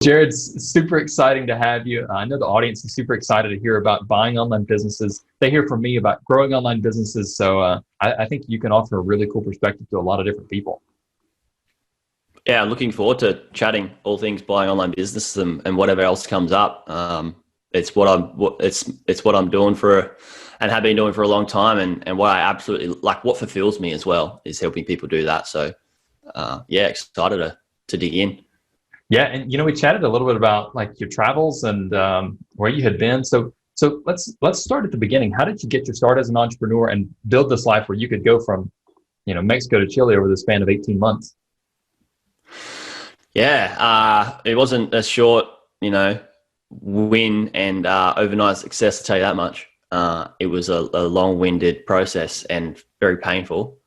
Jaryd, it's super exciting to have you. I know the audience is super excited to hear about buying online businesses. They hear from me about growing online businesses. So I think you can offer a really cool perspective to a lot of different people. Yeah, I'm looking forward to chatting all things buying online businesses and whatever else comes up. It's what I'm doing and have been doing for a long time, and what I absolutely like. What fulfills me as well is helping people do that. So, excited to dig in. Yeah, and we chatted a little bit about like your travels and where you had been. So let's start at the beginning. How did you get your start as an entrepreneur and build this life where you could go from Mexico to Chile over the span of 18 months? Yeah, it wasn't a short, win and overnight success, to tell you that much. It was a long-winded process and very painful,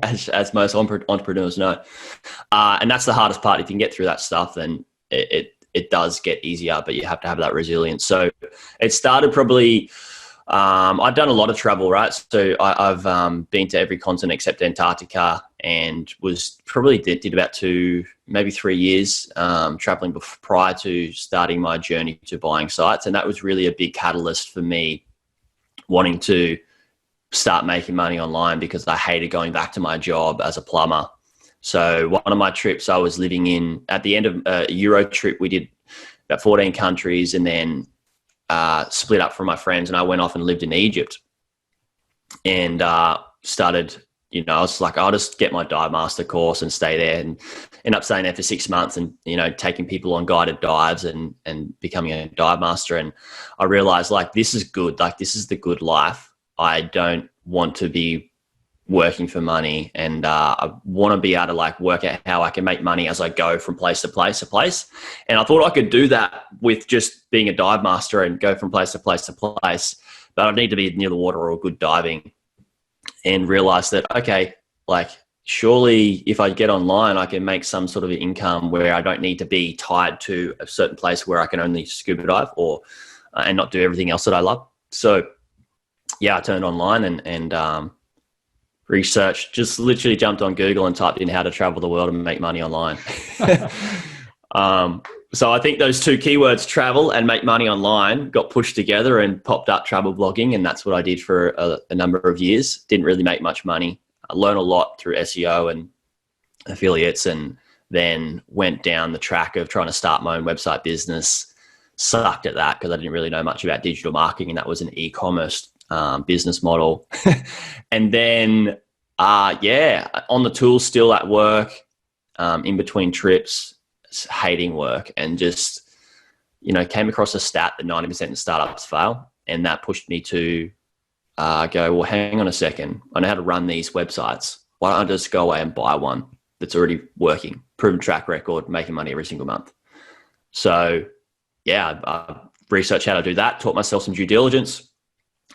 as most entrepreneurs know. And that's the hardest part. If you can get through that stuff, then it does get easier, but you have to have that resilience. So it started probably, I've done a lot of travel, right? So I've been to every continent except Antarctica, and was probably did about 2, maybe 3 years traveling prior to starting my journey to buying sites. And that was really a big catalyst for me wanting to start making money online, because I hated going back to my job as a plumber. So one of my trips, I was living in, at the end of a Euro trip, we did about 14 countries, and then split up from my friends, and I went off and lived in Egypt and started, I was like, I'll just get my dive master course and stay there, and end up staying there for 6 months and, taking people on guided dives and becoming a dive master. And I realized, like, this is good. Like, this is the good life. I don't want to be working for money, and I want to be able to like work out how I can make money as I go from place to place to place. And I thought I could do that with just being a dive master and go from place to place to place, but I need to be near the water or good diving. And realized that, okay, like, surely if I get online, I can make some sort of income where I don't need to be tied to a certain place where I can only scuba dive and not do everything else that I love. So yeah, I turned online and researched, just literally jumped on Google and typed in how to travel the world and make money online. So I think those two keywords, travel and make money online, got pushed together and popped up travel blogging. And that's what I did for a number of years. Didn't really make much money. I learned a lot through SEO and affiliates, and then went down the track of trying to start my own website business. Sucked at that because I didn't really know much about digital marketing, and that was an e-commerce business model. And then, on the tools, still at work, in between trips, hating work, and just, came across a stat that 90% of startups fail. And that pushed me to go, well, hang on a second. I know how to run these websites. Why don't I just go away and buy one that's already working, proven track record, making money every single month? So yeah, I researched how to do that, taught myself some due diligence,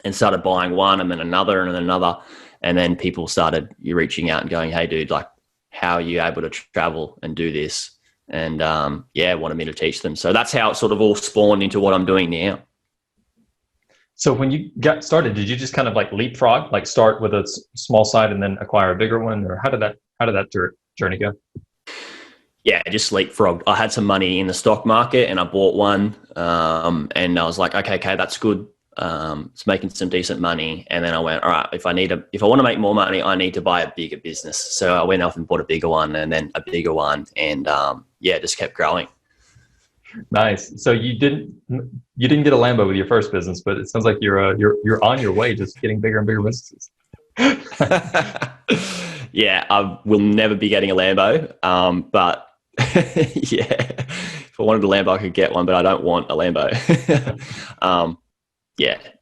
and started buying one and then another and then another. And then people started reaching out and going, hey dude, like, how are you able to travel and do this? And wanted me to teach them. So that's how it sort of all spawned into what I'm doing now. So when you got started, did you just kind of like leapfrog, like start with a small site and then acquire a bigger one? Or how did that journey go? Yeah, just leapfrogged. I had some money in the stock market and I bought one. And I was like, okay, that's good. It's making some decent money. And then I went, all right, if I want to make more money, I need to buy a bigger business. So I went off and bought a bigger one, and then a bigger one, and just kept growing. Nice. So you didn't get a Lambo with your first business, but it sounds like you're on your way, just getting bigger and bigger businesses. Yeah, I will never be getting a Lambo. But yeah, if I wanted a Lambo, I could get one, but I don't want a Lambo.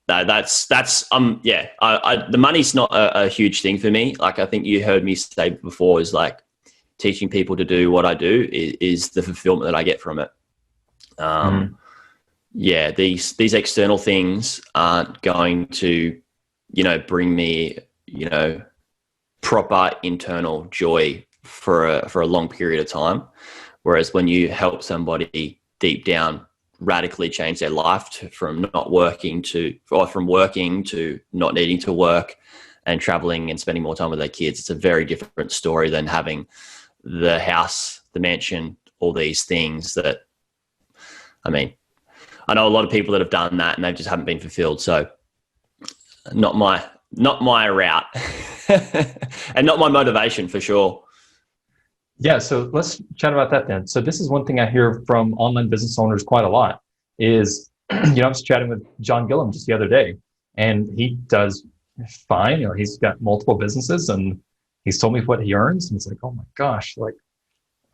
The money's not a huge thing for me. Like, I think you heard me say before, is like teaching people to do what I do is the fulfillment that I get from it. These external things aren't going to, bring me, proper internal joy for a long period of time. Whereas when you help somebody deep down radically change their life from working to not needing to work and traveling and spending more time with their kids, it's a very different story than having the house, the mansion, all these things that I mean, I know a lot of people that have done that and they just haven't been fulfilled. So not my route and not my motivation for sure. Yeah, so let's chat about that then. So this is one thing I hear from online business owners quite a lot is, I was chatting with John Gillum just the other day, and he does fine. He's got multiple businesses, and he's told me what he earns, and it's like, oh my gosh, like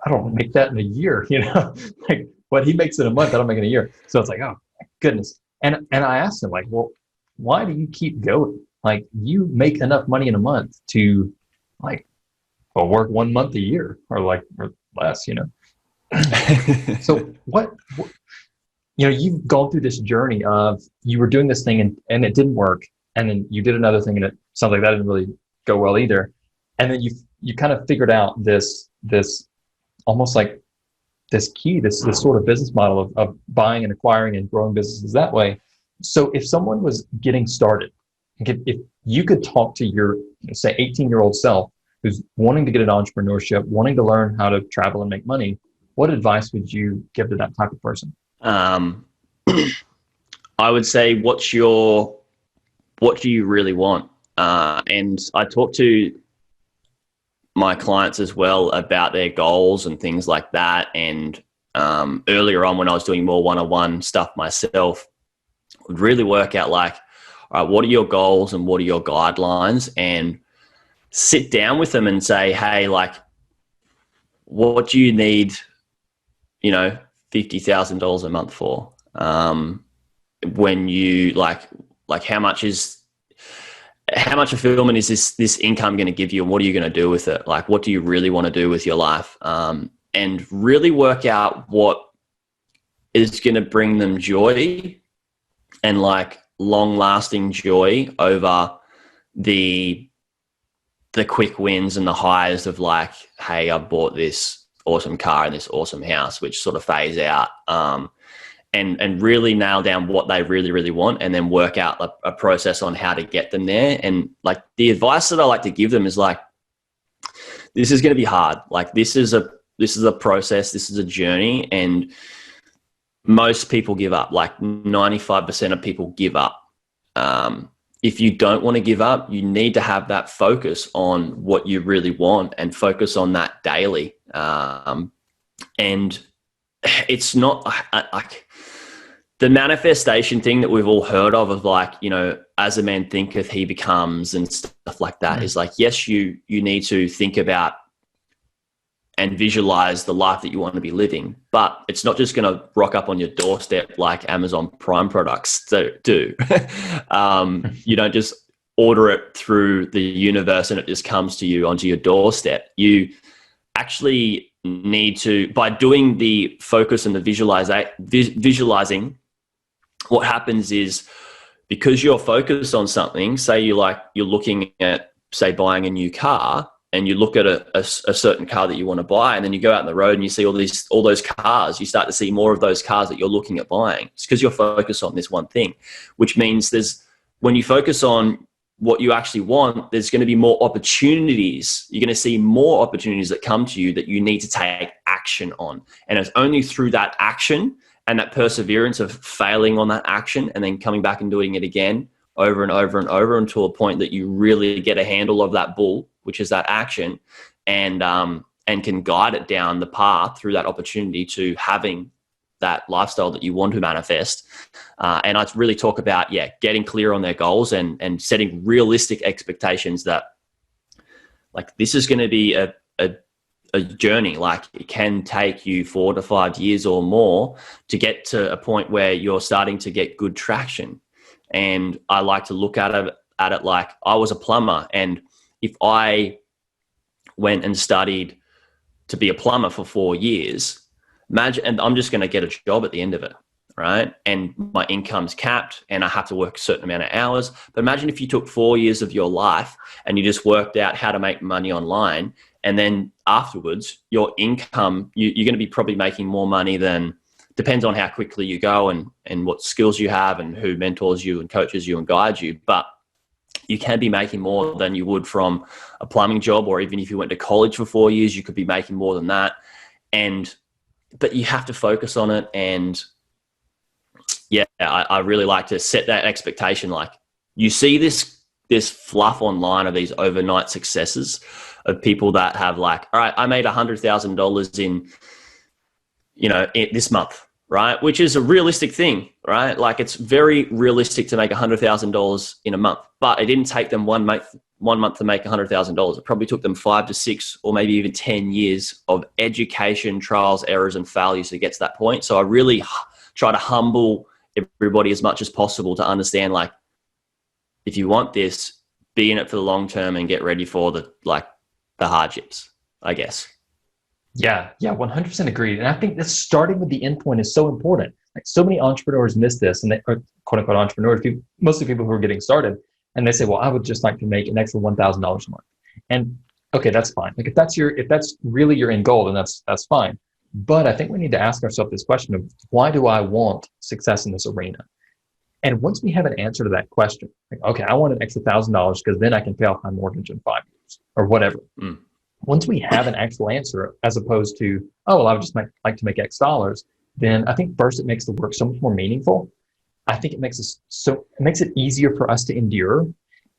I don't make that in a year, like what he makes in a month, I don't make in a year. So it's like, oh my goodness. And I asked him, like, well, why do you keep going? Like, you make enough money in a month to like, well, work 1 month a year or less, So what you've gone through this journey of you were doing this thing and it didn't work. And then you did another thing and it sounds like that didn't really go well either. And then you kind of figured out this almost like this key, this sort of business model of buying and acquiring and growing businesses that way. So if someone was getting started, if you could talk to your, say, 18-year-old self who's wanting to get into entrepreneurship, wanting to learn how to travel and make money, what advice would you give to that type of person? I would say, what do you really want? And I talk to my clients as well about their goals and things like that. And earlier on when I was doing more one-on-one stuff myself, I would really work out like, all right, what are your goals and what are your guidelines? And sit down with them and say, hey, like, what do you need, $50,000 a month for? When you like how much fulfillment is this income going to give you, and what are you going to do with it? Like, what do you really want to do with your life? And really work out what is going to bring them joy and like long lasting joy over the quick wins and the highs of like, hey, I bought this awesome car and this awesome house, which sort of phase out. And really nail down what they really, really want, and then work out a process on how to get them there. And like the advice that I like to give them is like, this is going to be hard. Like this is a process, this is a journey, and most people give up. Like 95% of people give up. If you don't want to give up, you need to have that focus on what you really want and focus on that daily. And it's not like the manifestation thing that we've all heard of like, as a man thinketh, he becomes, and stuff like that. Is like, yes, you need to think about and visualize the life that you want to be living, but it's not just going to rock up on your doorstep like Amazon Prime products do. You don't just order it through the universe and it just comes to you onto your doorstep. You actually need to, by doing the focus and the visualizing, what happens is, because you're focused on something, say you're looking at, say, buying a new car, and you look at a certain car that you want to buy, and then you go out on the road and you see all those cars, you start to see more of those cars that you're looking at buying. It's because you're focused on this one thing, which means when you focus on what you actually want, there's going to be more opportunities. You're going to see more opportunities that come to you that you need to take action on. And it's only through that action and that perseverance of failing on that action and then coming back and doing it again over and over and over until a point that you really get a handle of that bull, which is that action, and can guide it down the path through that opportunity to having that lifestyle that you want to manifest. And I really talk about, getting clear on their goals and setting realistic expectations that, like, this is going to be a journey. Like, it can take you 4 to 5 years or more to get to a point where you're starting to get good traction. And I like to look at it like I was a plumber, and if I went and studied to be a plumber for 4 years, imagine, and I'm just going to get a job at the end of it, right? And my income's capped and I have to work a certain amount of hours. But imagine if you took 4 years of your life and you just worked out how to make money online, and then afterwards your income, you're going to be probably making more money than, depends on how quickly you go and what skills you have and who mentors you and coaches you and guides you. But you can be making more than you would from a plumbing job, or even if you went to college for 4 years, you could be making more than that. But you have to focus on it and yeah, I really like to set that expectation. Like, you see this fluff online of these overnight successes of people that have like, all right, I made $100,000 in this month, right? Which is a realistic thing, right? Like, it's very realistic to make $100,000 in a month, but it didn't take them 1 month to make $100,000. It probably took them 5 to 6 or maybe even 10 years of education, trials, errors, and failures to get to that point. So I really try to humble everybody as much as possible to understand, like, if you want this, be in it for the long term and get ready for the hardships, I guess. Yeah, 100% agreed. And I think that starting with the end point is so important. Like, so many entrepreneurs miss this, and they are quote unquote entrepreneurs, mostly people who are getting started, and they say, well, I would just like to make an extra $1,000 a month. And okay, that's fine. Like, if that's really your end goal, then that's fine. But I think we need to ask ourselves this question of, why do I want success in this arena? And once we have an answer to that question, like, okay, I want an extra $1,000 because then I can pay off my mortgage in 5 years or whatever. Once we have an actual answer, as opposed to, oh, well, I would just like to make X dollars, then I think first it makes the work so much more meaningful. I think it makes it easier for us to endure.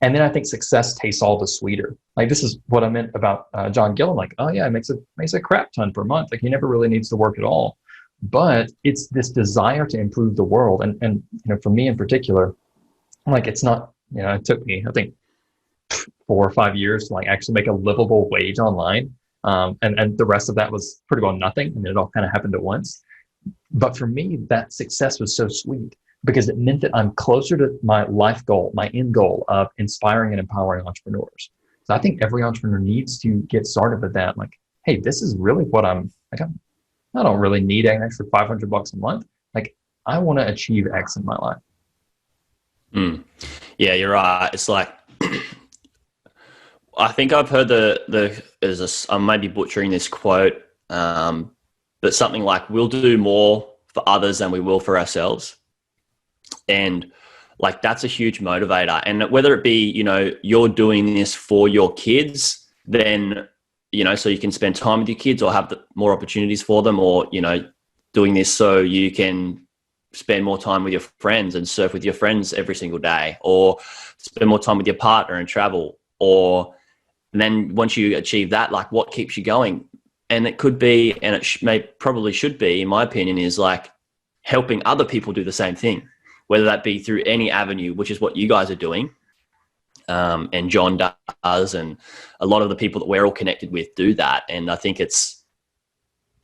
And then I think success tastes all the sweeter. Like, this is what I meant about John Gillen. Like, oh yeah, it makes a crap ton per month. Like, he never really needs to work at all. But it's this desire to improve the world. And for me in particular, like, it's not, it took me, I think, 4 or 5 years to like actually make a livable wage online. And the rest of that was pretty well nothing. And it all kind of happened at once. But for me, that success was so sweet because it meant that I'm closer to my life goal, my end goal of inspiring and empowering entrepreneurs. So I think every entrepreneur needs to get started with that. Like, hey, this is really what I don't really need an extra $500 a month. Like, I want to achieve X in my life. Yeah, you're right. It's like, I think I've heard I may be butchering this quote, but something like, we'll do more for others than we will for ourselves. And like, that's a huge motivator. And whether it be, you're doing this for your kids, then, so you can spend time with your kids or have more opportunities for them, or, doing this so you can spend more time with your friends and surf with your friends every single day, or spend more time with your partner and travel. And then once you achieve that, like, what keeps you going? And it could be, and it probably should be, in my opinion, is like helping other people do the same thing, whether that be through any avenue, which is what you guys are doing. And John does, and a lot of the people that we're all connected with do that. And I think it's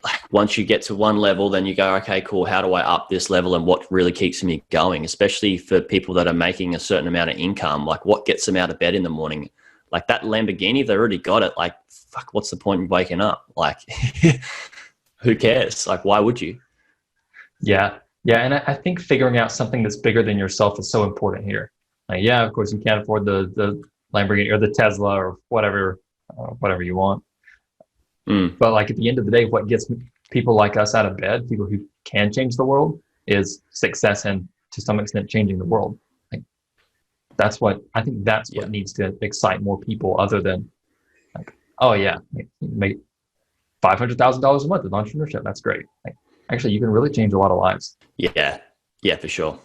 like, once you get to one level, then you go, okay, cool. How do I up this level, and what really keeps me going? Especially for people that are making a certain amount of income, like, what gets them out of bed in the morning? Like, that Lamborghini, they already got it. Like, fuck, what's the point in waking up? Like, who cares? Like, why would you? Yeah. And I think figuring out something that's bigger than yourself is so important here. Like, yeah, of course you can't afford the Lamborghini or the Tesla or whatever you want. But like, at the end of the day, what gets people like us out of bed, people who can change the world, is success and, to some extent, changing the world. Like, that's what needs to excite more people, other than like, oh yeah, make $500,000 a month with entrepreneurship. That's great. Like, actually, you can really change a lot of lives. Yeah, for sure.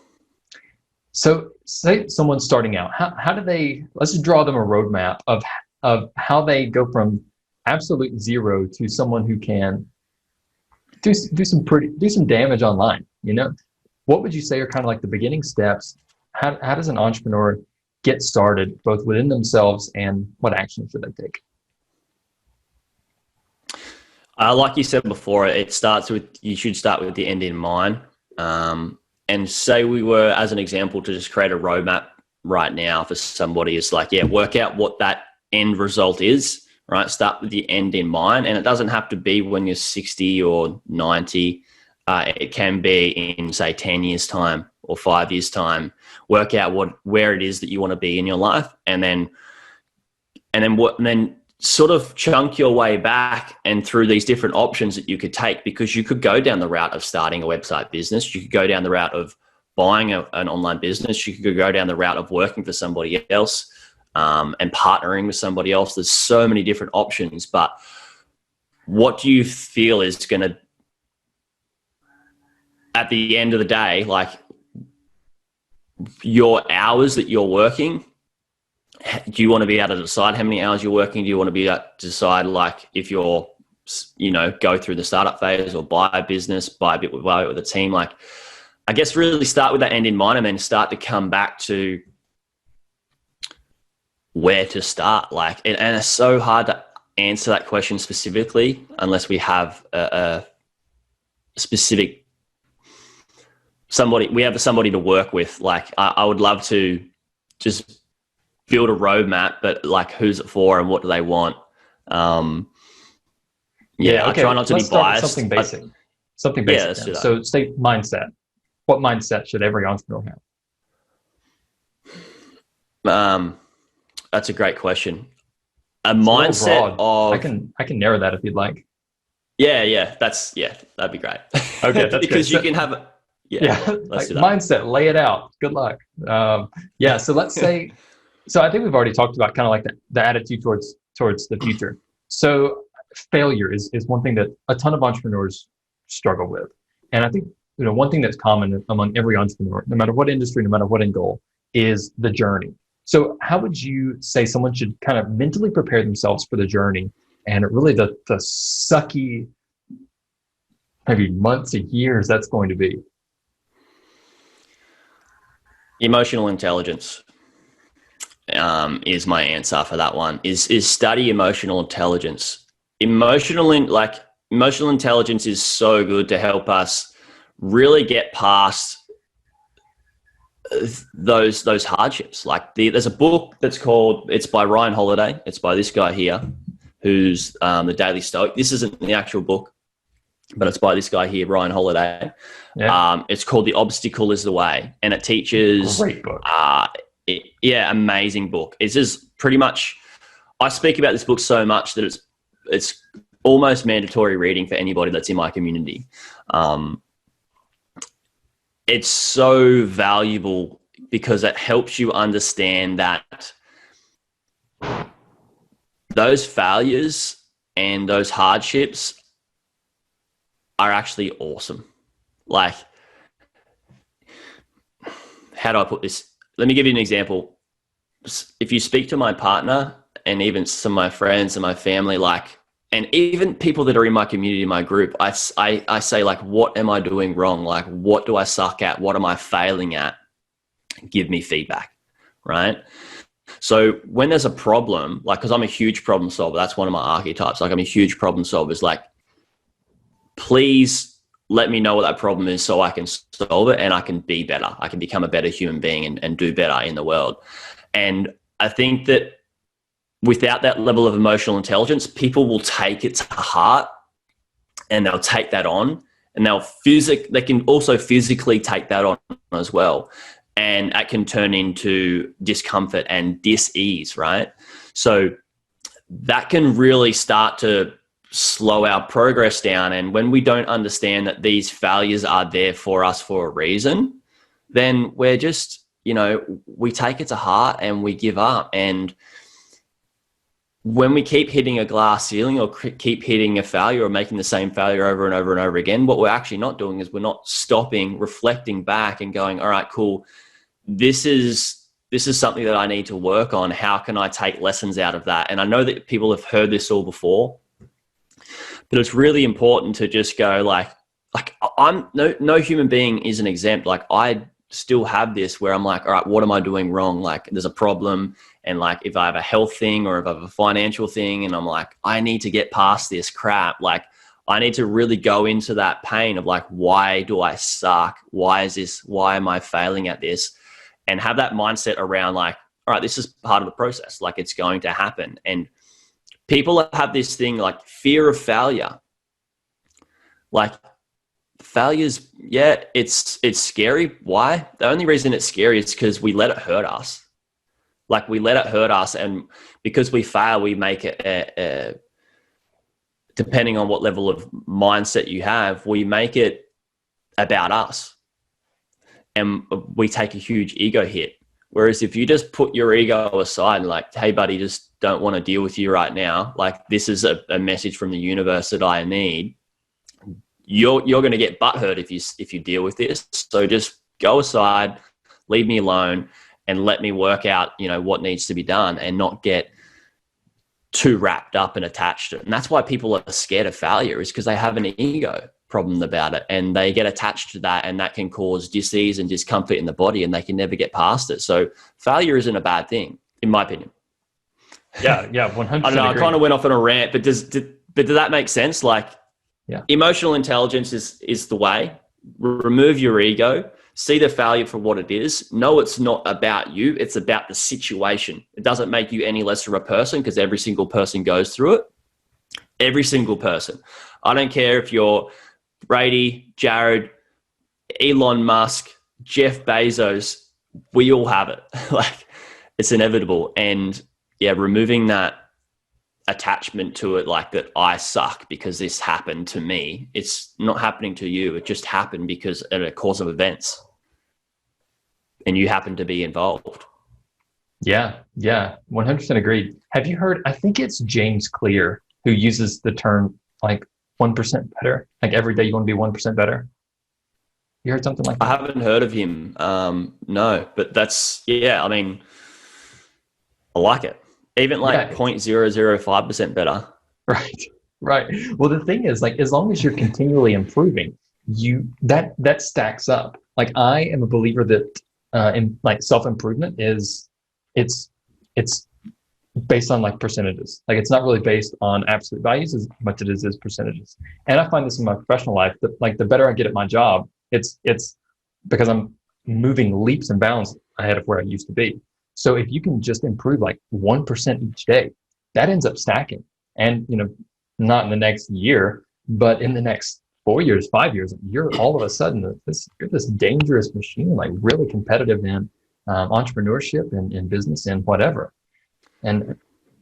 So say someone's starting out, how do they, let's just draw them a roadmap of how they go from absolute zero to someone who can do some damage online. What would you say are kind of like the beginning steps? How does an entrepreneur get started, both within themselves, and what actions should they take? Like you said before, you should start with the end in mind. And say we were, as an example, to just create a roadmap right now for somebody, is like, work out what that end result is, right? Start with the end in mind. And it doesn't have to be when you're 60 or 90. It can be in, say, 10 years time or 5 years time. Work out where it is that you want to be in your life, and then sort of chunk your way back and through these different options that you could take, because you could go down the route of starting a website business. You could go down the route of buying an online business. You could go down the route of working for somebody else, and partnering with somebody else. There's so many different options, but what do you feel is going to, at the end of the day, like, your hours that you're working, do you want to be able to decide how many hours you're working? Do you want to be able to decide, like, if you're, go through the startup phase or buy a business, buy it with a team? Like, I guess really start with that end in mind and then start to come back to where to start. Like, and it's so hard to answer that question specifically unless we have a specific somebody to work with. Like, I would love to just build a roadmap, but like, who's it for and what do they want? Okay. I try not to be biased. Something basic. Yeah, so say mindset. What mindset should every entrepreneur have? That's a great question. A mindset of, I can narrow that if you'd like. That'd be great. Okay, that's because good. You can have it. Let's do that. Mindset, lay it out. Good luck. So let's say, so I think we've already talked about kind of like the attitude towards the future. So failure is one thing that a ton of entrepreneurs struggle with. And I think, one thing that's common among every entrepreneur, no matter what industry, no matter what end goal, is the journey. So how would you say someone should kind of mentally prepare themselves for the journey and really the sucky, maybe months or years that's going to be? Emotional intelligence is my answer for that one. Is study emotional intelligence. Emotional intelligence is so good to help us really get past those hardships. Like, there's a book that's called, it's by Ryan Holiday. It's by this guy here, who's the Daily Stoic. This isn't the actual book, but it's by this guy here, Ryan Holiday. Yeah. It's called The Obstacle is the Way, and it teaches. Great book. Amazing book. It's just pretty much, I speak about this book so much that it's almost mandatory reading for anybody that's in my community. It's so valuable because it helps you understand that those failures and those hardships are actually awesome. Like, how do I put this? Let me give you an example. If you speak to my partner and even some of my friends and my family, like, and even people that are in my community, my group, I say, like, what am I doing wrong? Like, what do I suck at? What am I failing at? Give me feedback, right? So when there's a problem, like, because I'm a huge problem solver, that's one of my archetypes. Like, I'm a huge problem solver. It's like, please let me know what that problem is so I can solve it and I can be better. I can become a better human being and do better in the world. And I think that without that level of emotional intelligence, people will take it to heart and they'll take that on, and they can also physically take that on as well. And that can turn into discomfort and dis-ease, right? So that can really start to slow our progress down. And when we don't understand that these failures are there for us for a reason, then we're just, we take it to heart and we give up. And when we keep hitting a glass ceiling or keep hitting a failure or making the same failure over and over and over again, what we're actually not doing is we're not stopping, reflecting back and going, all right, cool. This is something that I need to work on. How can I take lessons out of that? And I know that people have heard this all before, but it's really important to just go like I'm no human being isn't exempt. Like, I still have this where I'm like, all right, what am I doing wrong? Like, there's a problem. And like, if I have a health thing or if I have a financial thing and I'm like, I need to get past this crap. Like, I need to really go into that pain of like, why do I suck? Why am I failing at this? And have that mindset around like, all right, this is part of the process. Like, it's going to happen. And people have this thing like fear of failure. Like, failures, it's scary. Why? The only reason it's scary is because we let it hurt us. Like, we let it hurt us, and because we fail, we make it, depending on what level of mindset you have, we make it about us. And we take a huge ego hit. Whereas if you just put your ego aside and like, hey buddy, just don't want to deal with you right now. Like, this is a message from the universe that I need. You're going to get butthurt if you deal with this. So just go aside, leave me alone and let me work out, what needs to be done, and not get too wrapped up and attached to it. And that's why people are scared of failure, is because they have an ego problem about it, and they get attached to that, and that can cause disease and discomfort in the body, and they can never get past it. So failure isn't a bad thing, in my opinion. Yeah, 100%. I don't know, agree. I kind of went off on a rant, but does that make sense? Like, emotional intelligence is the way. Remove your ego, see the failure for what it is. No, it's not about you. It's about the situation. It doesn't make you any less of a person, because every single person goes through it. Every single person. I don't care if you're Brady, Jaryd, Elon Musk, Jeff Bezos, we all have it. Like, it's inevitable. And removing that attachment to it, like that I suck because this happened to me. It's not happening to you. It just happened because of a course of events, and you happen to be involved. Yeah, 100% agreed. Have you heard, I think it's James Clear who uses the term like 1% better, like every day you want to be 1% better. You heard something like that? I haven't heard of him. No, but that's, I mean, I like it. Even like 0.005% better. Right. Well, the thing is, like, as long as you're continually improving, that stacks up. Like, I am a believer that in like self-improvement it's based on like percentages. Like, it's not really based on absolute values as much as it is percentages. And I find this in my professional life, that like the better I get at my job, it's because I'm moving leaps and bounds ahead of where I used to be. So if you can just improve like 1% each day, that ends up stacking. And, not in the next year, but in the next 4 years, 5 years, you're all of a sudden you're this dangerous machine, like really competitive in entrepreneurship and in business and whatever. And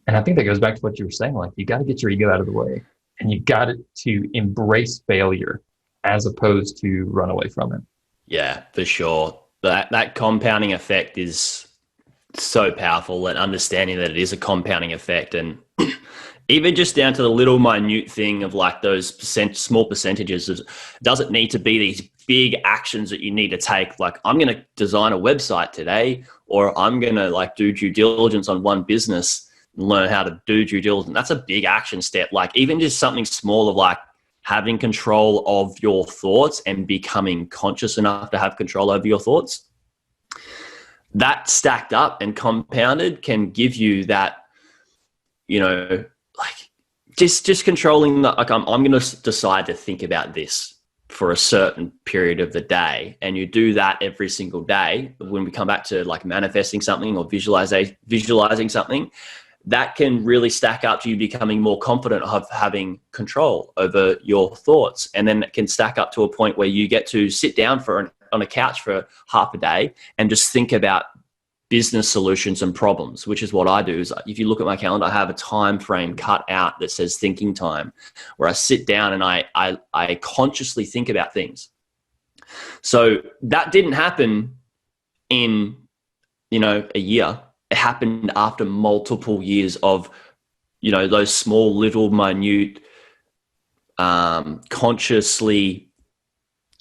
I think that goes back to what you were saying, like, you got to get your ego out of the way, and you got to embrace failure as opposed to run away from it. Yeah, for sure. That compounding effect is so powerful, and understanding that it is a compounding effect, and even just down to the little minute thing of like those small percentages. It doesn't need to be these big actions that you need to take. Like, I'm going to design a website today, or I'm going to like do due diligence on one business and learn how to do due diligence. That's a big action step. Like, even just something small of like having control of your thoughts and becoming conscious enough to have control over your thoughts, that stacked up and compounded can give you that, like just controlling that. Like, I'm going to decide to think about this for a certain period of the day. And you do that every single day. When we come back to like manifesting something or visualizing something, that can really stack up to you becoming more confident of having control over your thoughts. And then it can stack up to a point where you get to sit down on a couch for half a day and just think about business solutions and problems, which is what I do. Is if you look at my calendar, I have a time frame cut out that says thinking time, where I sit down and I consciously think about things. So that didn't happen in, a year. It happened after multiple years of, those small little minute, consciously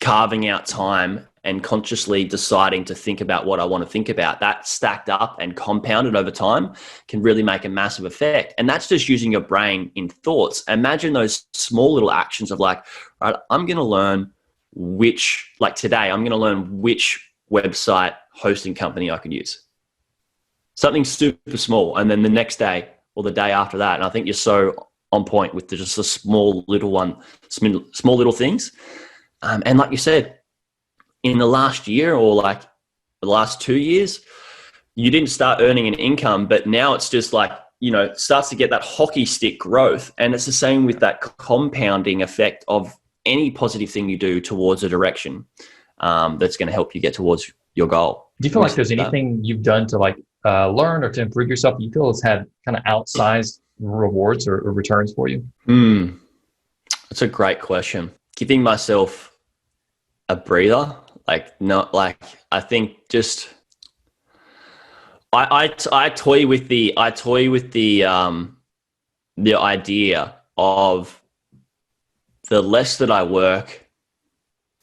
carving out time and consciously deciding to think about what I want to think about. That stacked up and compounded over time can really make a massive effect. And that's just using your brain in thoughts. Imagine those small little actions of like, right, I'm going to learn today, I'm going to learn which website hosting company I could use. Something super small. And then the next day or the day after that. And I think you're so on point with just the small little things. And like you said, in the last year or like the last 2 years, you didn't start earning an income, but now it's just like, it starts to get that hockey stick growth. And it's the same with that compounding effect of any positive thing you do towards a direction that's going to help you get towards your goal. Do you feel like there's anything you've done to like learn or to improve yourself you feel has had kind of outsized rewards or returns for you? That's a great question. Giving myself a breather. I think just I toy with the idea of the less that I work,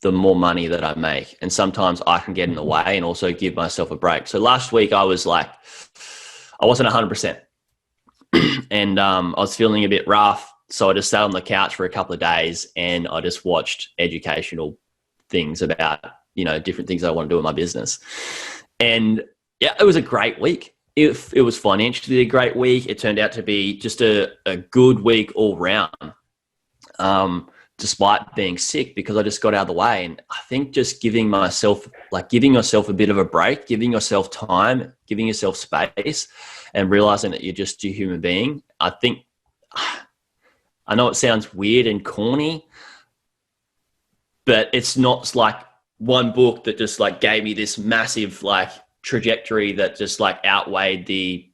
the more money that I make. And sometimes I can get in the way and also give myself a break. So last week I was like, I wasn't 100%. And I was feeling a bit rough. So I just sat on the couch for a couple of days and I just watched educational things about, different things I want to do in my business. And yeah, it was a great week. It was financially a great week. It turned out to be just a good week all round, despite being sick, because I just got out of the way. And I think just giving yourself a bit of a break, giving yourself time, giving yourself space, and realizing that you're just a human being. I know it sounds weird and corny, but it's not like one book that just like gave me this massive like trajectory that just like outweighed the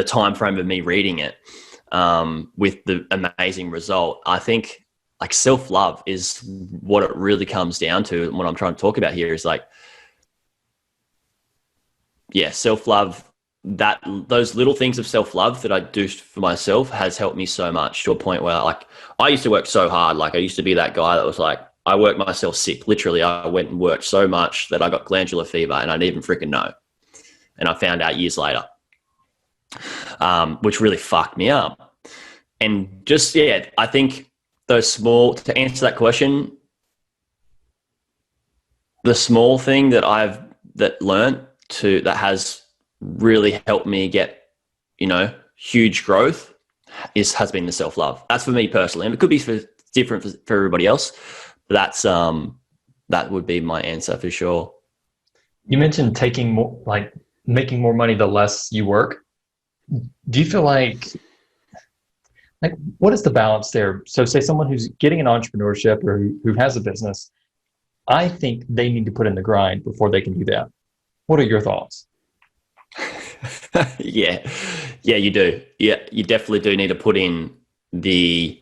time frame of me reading it, with the amazing result. I think like self-love is what it really comes down to. And what I'm trying to talk about here is like, yeah, self-love, that those little things of self-love that I do for myself has helped me so much, to a point where like I used to work so hard. Like I used to be that guy that was like, I worked myself sick. Literally, I went and worked so much that I got glandular fever and I didn't even freaking know. And I found out years later, which really fucked me up. And just, yeah, I think to answer that question, the small thing that that has really helped me get, huge growth has been the self-love. That's for me personally. And it could be different for everybody else. But that would be my answer for sure. You mentioned making more money the less you work. Do you feel like what is the balance there? So say someone who's getting an entrepreneurship or who has a business, I think they need to put in the grind before they can do that. What are your thoughts? Yeah, you do. Yeah, you definitely do need to put in the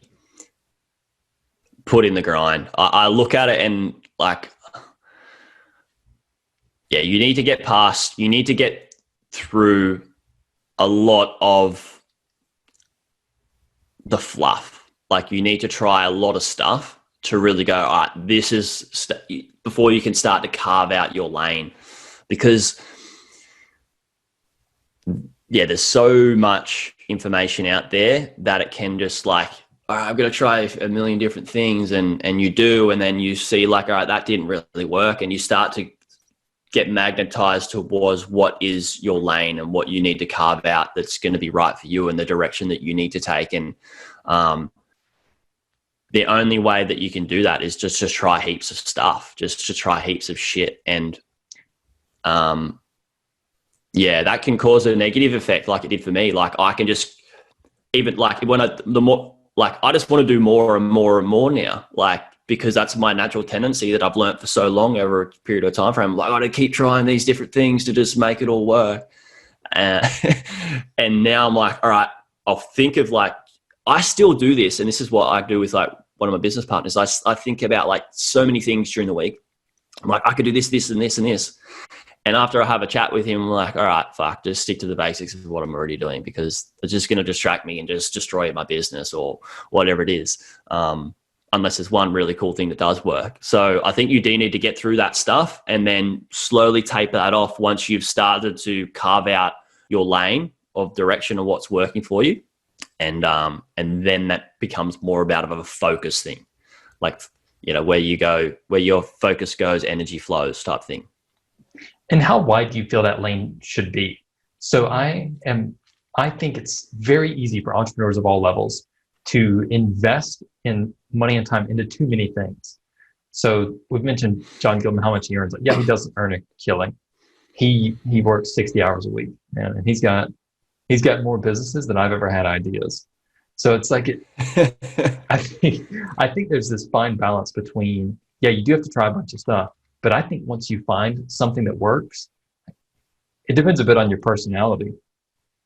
grind. I look at it and like, yeah, you need to get through a lot of the fluff. Like you need to try a lot of stuff to really go, all right, this is before you can start to carve out your lane. Because yeah, there's so much information out there that it can just like, all right, I'm going to try a million different things. And you do, and then you see like, all right, that didn't really work. And you start to get magnetized towards what is your lane and what you need to carve out that's going to be right for you and the direction that you need to take. And the only way that you can do that is just to try heaps of stuff, just to try heaps of shit. And yeah, that can cause a negative effect like it did for me. Like I can just, even like when I just want to do more and more and more now, like, because that's my natural tendency that I've learned for so long over a period of time frame. Like I got to keep trying these different things to just make it all work. And now I'm like, all right, I'll think of like, I still do this. And this is what I do with like one of my business partners. I think about like so many things during the week. I'm like, I could do this, this, and this, and this. And after I have a chat with him, I'm like, all right, fuck, just stick to the basics of what I'm already doing, because it's just going to distract me and just destroy my business or whatever it is, unless there's one really cool thing that does work. So I think you do need to get through that stuff and then slowly taper that off once you've started to carve out your lane of direction of what's working for you. And then that becomes more about of a focus thing, like, where your focus goes, energy flows type thing. And how wide do you feel that lane should be? So I think it's very easy for entrepreneurs of all levels to invest in money and time into too many things. So we've mentioned John Gilman, how much he earns. Like, yeah, he doesn't earn a killing. He works 60 hours a week, and he's got more businesses than I've ever had ideas. So it's like I think there's this fine balance between, yeah, you do have to try a bunch of stuff, but I think once you find something that works, it depends a bit on your personality.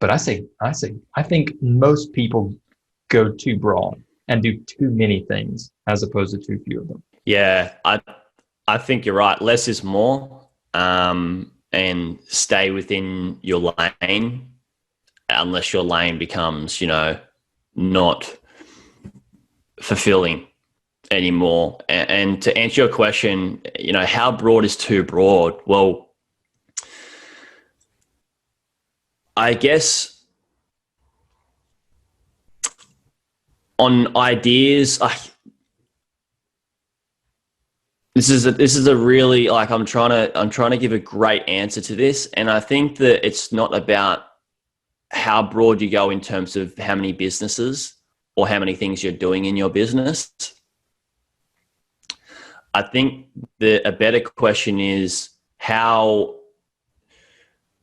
But I think most people go too broad and do too many things as opposed to too few of them. Yeah, I think you're right. Less is more, and stay within your lane, unless your lane becomes, not fulfilling anymore. And to answer your question, you know, how broad is too broad? Well, I guess on ideas, this is a really, like, I'm trying to give a great answer to this, and I think that it's not about how broad you go in terms of how many businesses or how many things you're doing in your business. I think a better question is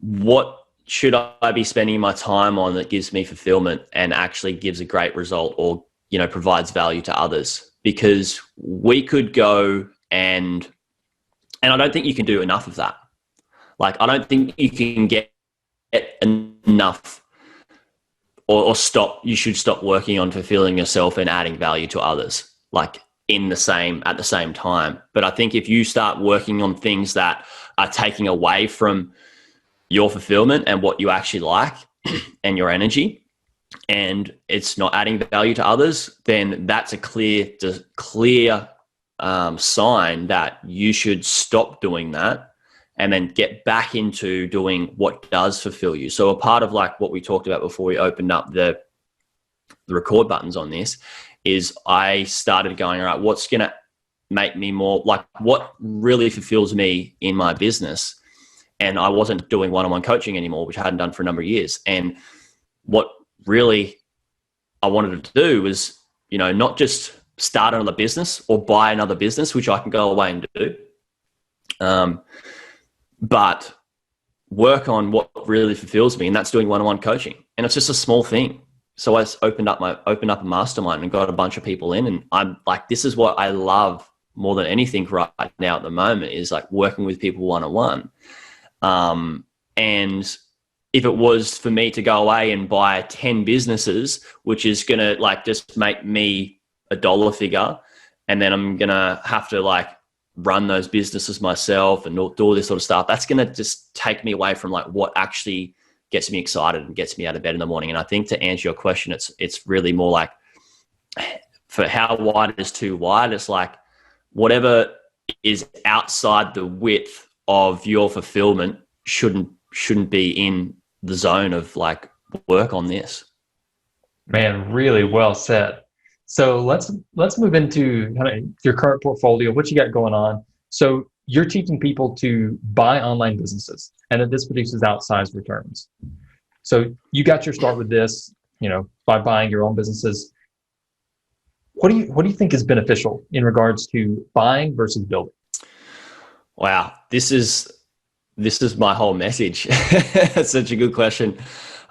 what should I be spending my time on that gives me fulfillment and actually gives a great result, or, you know, provides value to others? Because we could go and I don't think you can do enough of that. Like, I don't think you can get enough or you should stop working on fulfilling yourself and adding value to others, like at the same time. But I think if you start working on things that are taking away from your fulfillment and what you actually like and your energy, and it's not adding value to others, then that's a clear sign that you should stop doing that and then get back into doing what does fulfill you. So a part of, like, what we talked about before we opened up the record buttons on this is I started going, all right, what's going to make me more, like, what really fulfills me in my business? And I wasn't doing one-on-one coaching anymore, which I hadn't done for a number of years. And what really I wanted to do was, you know, not just start another business or buy another business, which I can go away and do, but work on what really fulfills me, and that's doing one-on-one coaching. And it's just a small thing. So I opened up a mastermind and got a bunch of people in, and I'm like, this is what I love more than anything right now at the moment, is like working with people one-on-one. And if it was for me to go away and buy 10 businesses, which is going to, like, just make me a dollar figure, and then I'm going to have to, like, run those businesses myself and do all this sort of stuff, that's going to just take me away from, like, what actually gets me excited and gets me out of bed in the morning. And I think, to answer your question, it's really more like, for how wide is too wide, it's like whatever is outside the width of your fulfillment shouldn't be in the zone of, like, work on this. Man, really well said. So let's move into kind of your current portfolio, what you got going on. So you're teaching people to buy online businesses, and that this produces outsized returns. So you got your start with this, you know, by buying your own businesses. What do you think is beneficial in regards to buying versus building? Wow, this is my whole message. That's such a good question.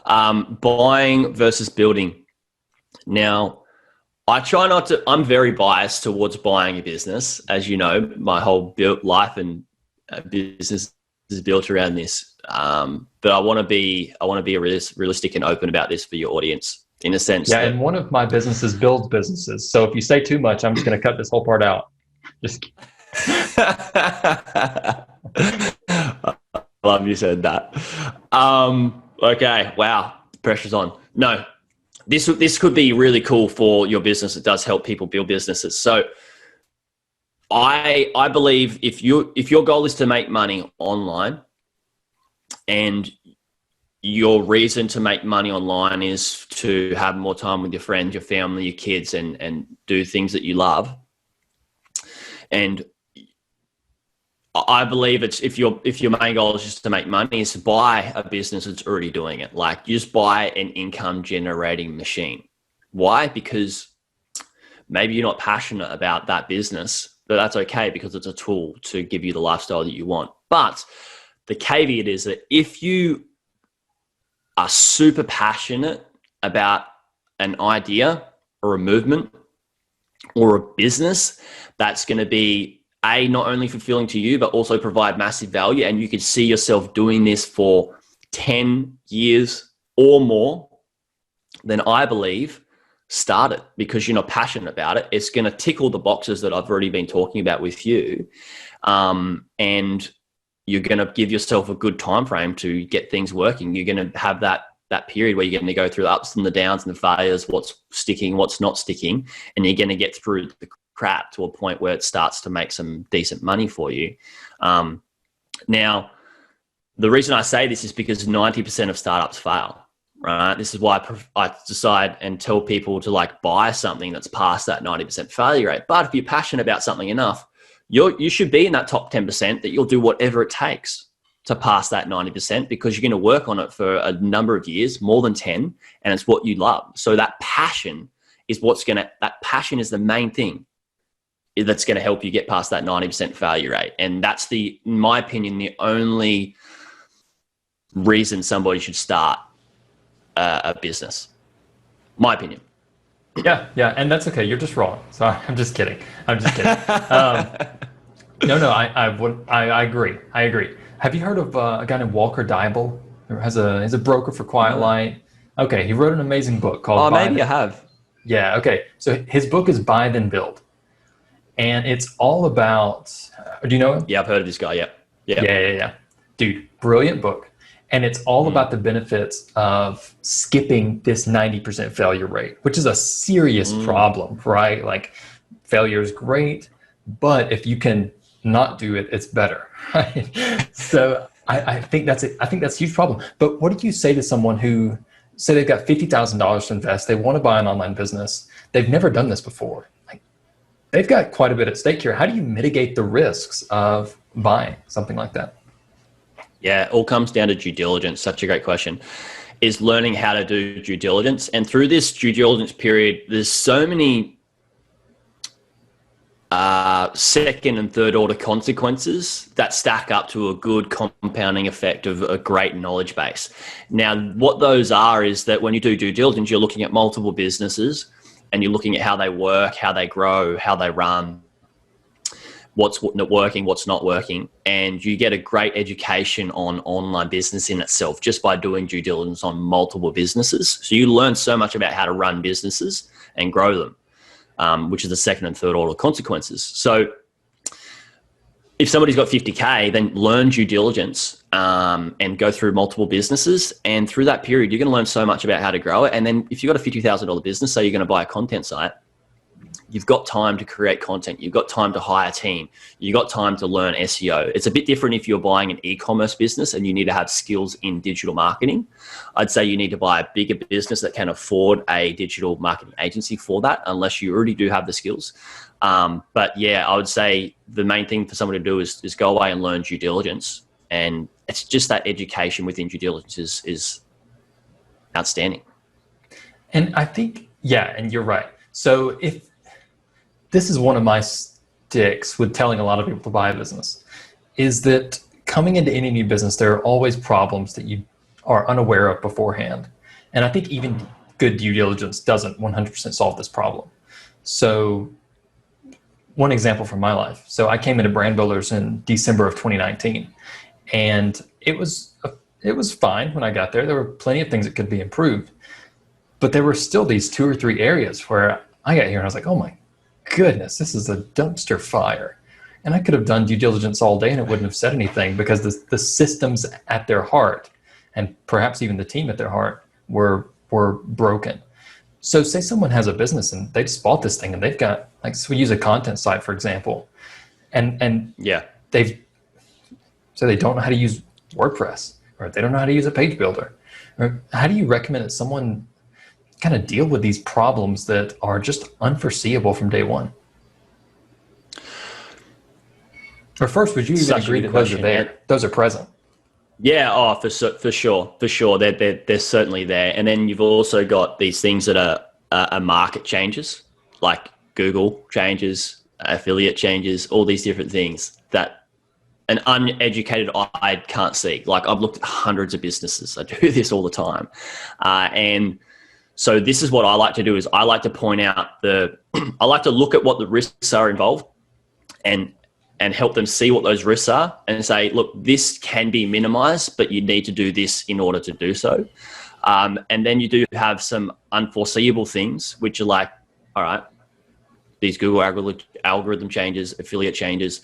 Buying versus building. Now, I try not to, I'm very biased towards buying a business. As you know, my whole life and business is built around this. But I want to be realistic and open about this for your audience, in a sense. Yeah, and one of my businesses builds businesses. So if you say too much, I'm just going to cut this whole part out. Just I love you said that. Okay, wow, pressure's on. No, this could be really cool for your business. It does help people build businesses. So I believe if your goal is to make money online, and your reason to make money online is to have more time with your friends, your family, your kids, and do things that you love, and I believe it's if your main goal is just to make money, is to buy a business that's already doing it. Like, you just buy an income generating machine. Why? Because maybe you're not passionate about that business, but that's okay, because it's a tool to give you the lifestyle that you want. But the caveat is that if you are super passionate about an idea or a movement or a business that's going to be not only fulfilling to you, but also provide massive value, and you could see yourself doing this for 10 years or more, then I believe start it, because you're not passionate about it. It's going to tick all the boxes that I've already been talking about with you. And you're going to give yourself a good time frame to get things working. You're going to have that period where you're going to go through the ups and the downs and the failures, what's sticking, what's not sticking, and you're going to get through crap to a point where it starts to make some decent money for you. Now, the reason I say this is because 90% of startups fail, right? This is why I decide and tell people to like buy something that's past that 90% failure rate. But if you're passionate about something enough, you should be in that top 10% that you'll do whatever it takes to pass that 90%, because you're going to work on it for a number of years, more than 10, and it's what you love. So that passion is that passion is the main thing that's going to help you get past that 90% failure rate. And that's in my opinion, the only reason somebody should start a business. My opinion. Yeah. And that's okay. You're just wrong. So I'm just kidding. No, I agree. Have you heard of a guy named Walker Deibel? He's a broker for Quiet Light. Okay, he wrote an amazing book called I have. Yeah, okay. So his book is Buy Then Build. And it's all about, do you know him? Yeah, I've heard of this guy, yeah. Yeah. Dude, brilliant book. And it's all about the benefits of skipping this 90% failure rate, which is a serious problem, right? Like, failure is great, but if you can not do it, it's better, right? So I think that's it. I think that's a huge problem. But what do you say to someone who, say they've got $50,000 to invest, they want to buy an online business, they've never done this before. Like, they've got quite a bit at stake here. How do you mitigate the risks of buying something like that? Yeah, it all comes down to due diligence. Such a great question. Is learning how to do due diligence. And through this due diligence period, there's so many second and third order consequences that stack up to a good compounding effect of a great knowledge base. Now, what those are is that when you do due diligence, you're looking at multiple businesses and you're looking at how they work, how they grow, how they run, what's working, what's not working. And you get a great education on online business in itself just by doing due diligence on multiple businesses. So you learn so much about how to run businesses and grow them. Which is the second and third order consequences. So if somebody's got 50K, then learn due diligence and go through multiple businesses. And through that period, you're going to learn so much about how to grow it. And then if you've got a $50,000 business, say you're going to buy a content site, you've got time to create content. You've got time to hire a team. You've got time to learn SEO. It's a bit different if you're buying an e-commerce business and you need to have skills in digital marketing. I'd say you need to buy a bigger business that can afford a digital marketing agency for that, unless you already do have the skills. But yeah, I would say the main thing for somebody to do is go away and learn due diligence. And it's just that education within due diligence is outstanding. And I think, yeah, and you're right. So if this is one of my sticks with telling a lot of people to buy a business, is that coming into any new business, there are always problems that you are unaware of beforehand. And I think even good due diligence doesn't 100% solve this problem. So one example from my life. So I came into Brand Builders in December of 2019, and it was fine when I got there. There were plenty of things that could be improved, but there were still these 2 or 3 areas where I got here and I was like, oh my goodness, this is a dumpster fire. And I could have done due diligence all day and it wouldn't have said anything, because the systems at their heart, and perhaps even the team at their heart, were broken. So say someone has a business and they just bought this thing and they've got, like, so we use a content site, for example, and yeah, they don't know how to use WordPress, or they don't know how to use a page builder. Or how do you recommend that someone kind of deal with these problems that are just unforeseeable from day one? Or first, would you even agree that those are there? Those are present. Yeah, for sure. They're certainly there. And then you've also got these things that are market changes, like Google changes, affiliate changes, all these different things that an uneducated eye can't see. Like, I've looked at hundreds of businesses. I do this all the time. And so this is what I like to do, is I like to point out I like to look at what the risks are involved and help them see what those risks are, and say, look, this can be minimized, but you need to do this in order to do so. And then you do have some unforeseeable things, which are like, all right, these Google algorithm changes, affiliate changes.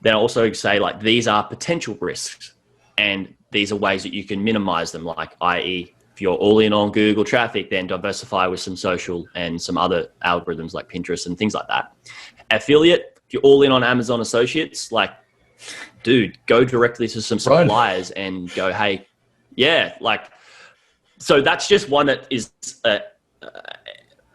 Then I also say, like, these are potential risks, and these are ways that you can minimize them, like, i.e., if you're all in on Google traffic, then diversify with some social and some other algorithms like Pinterest and things like that. Affiliate, if you're all in on Amazon Associates, like, dude, go directly to some suppliers and go, hey, yeah, like, so that's just one that is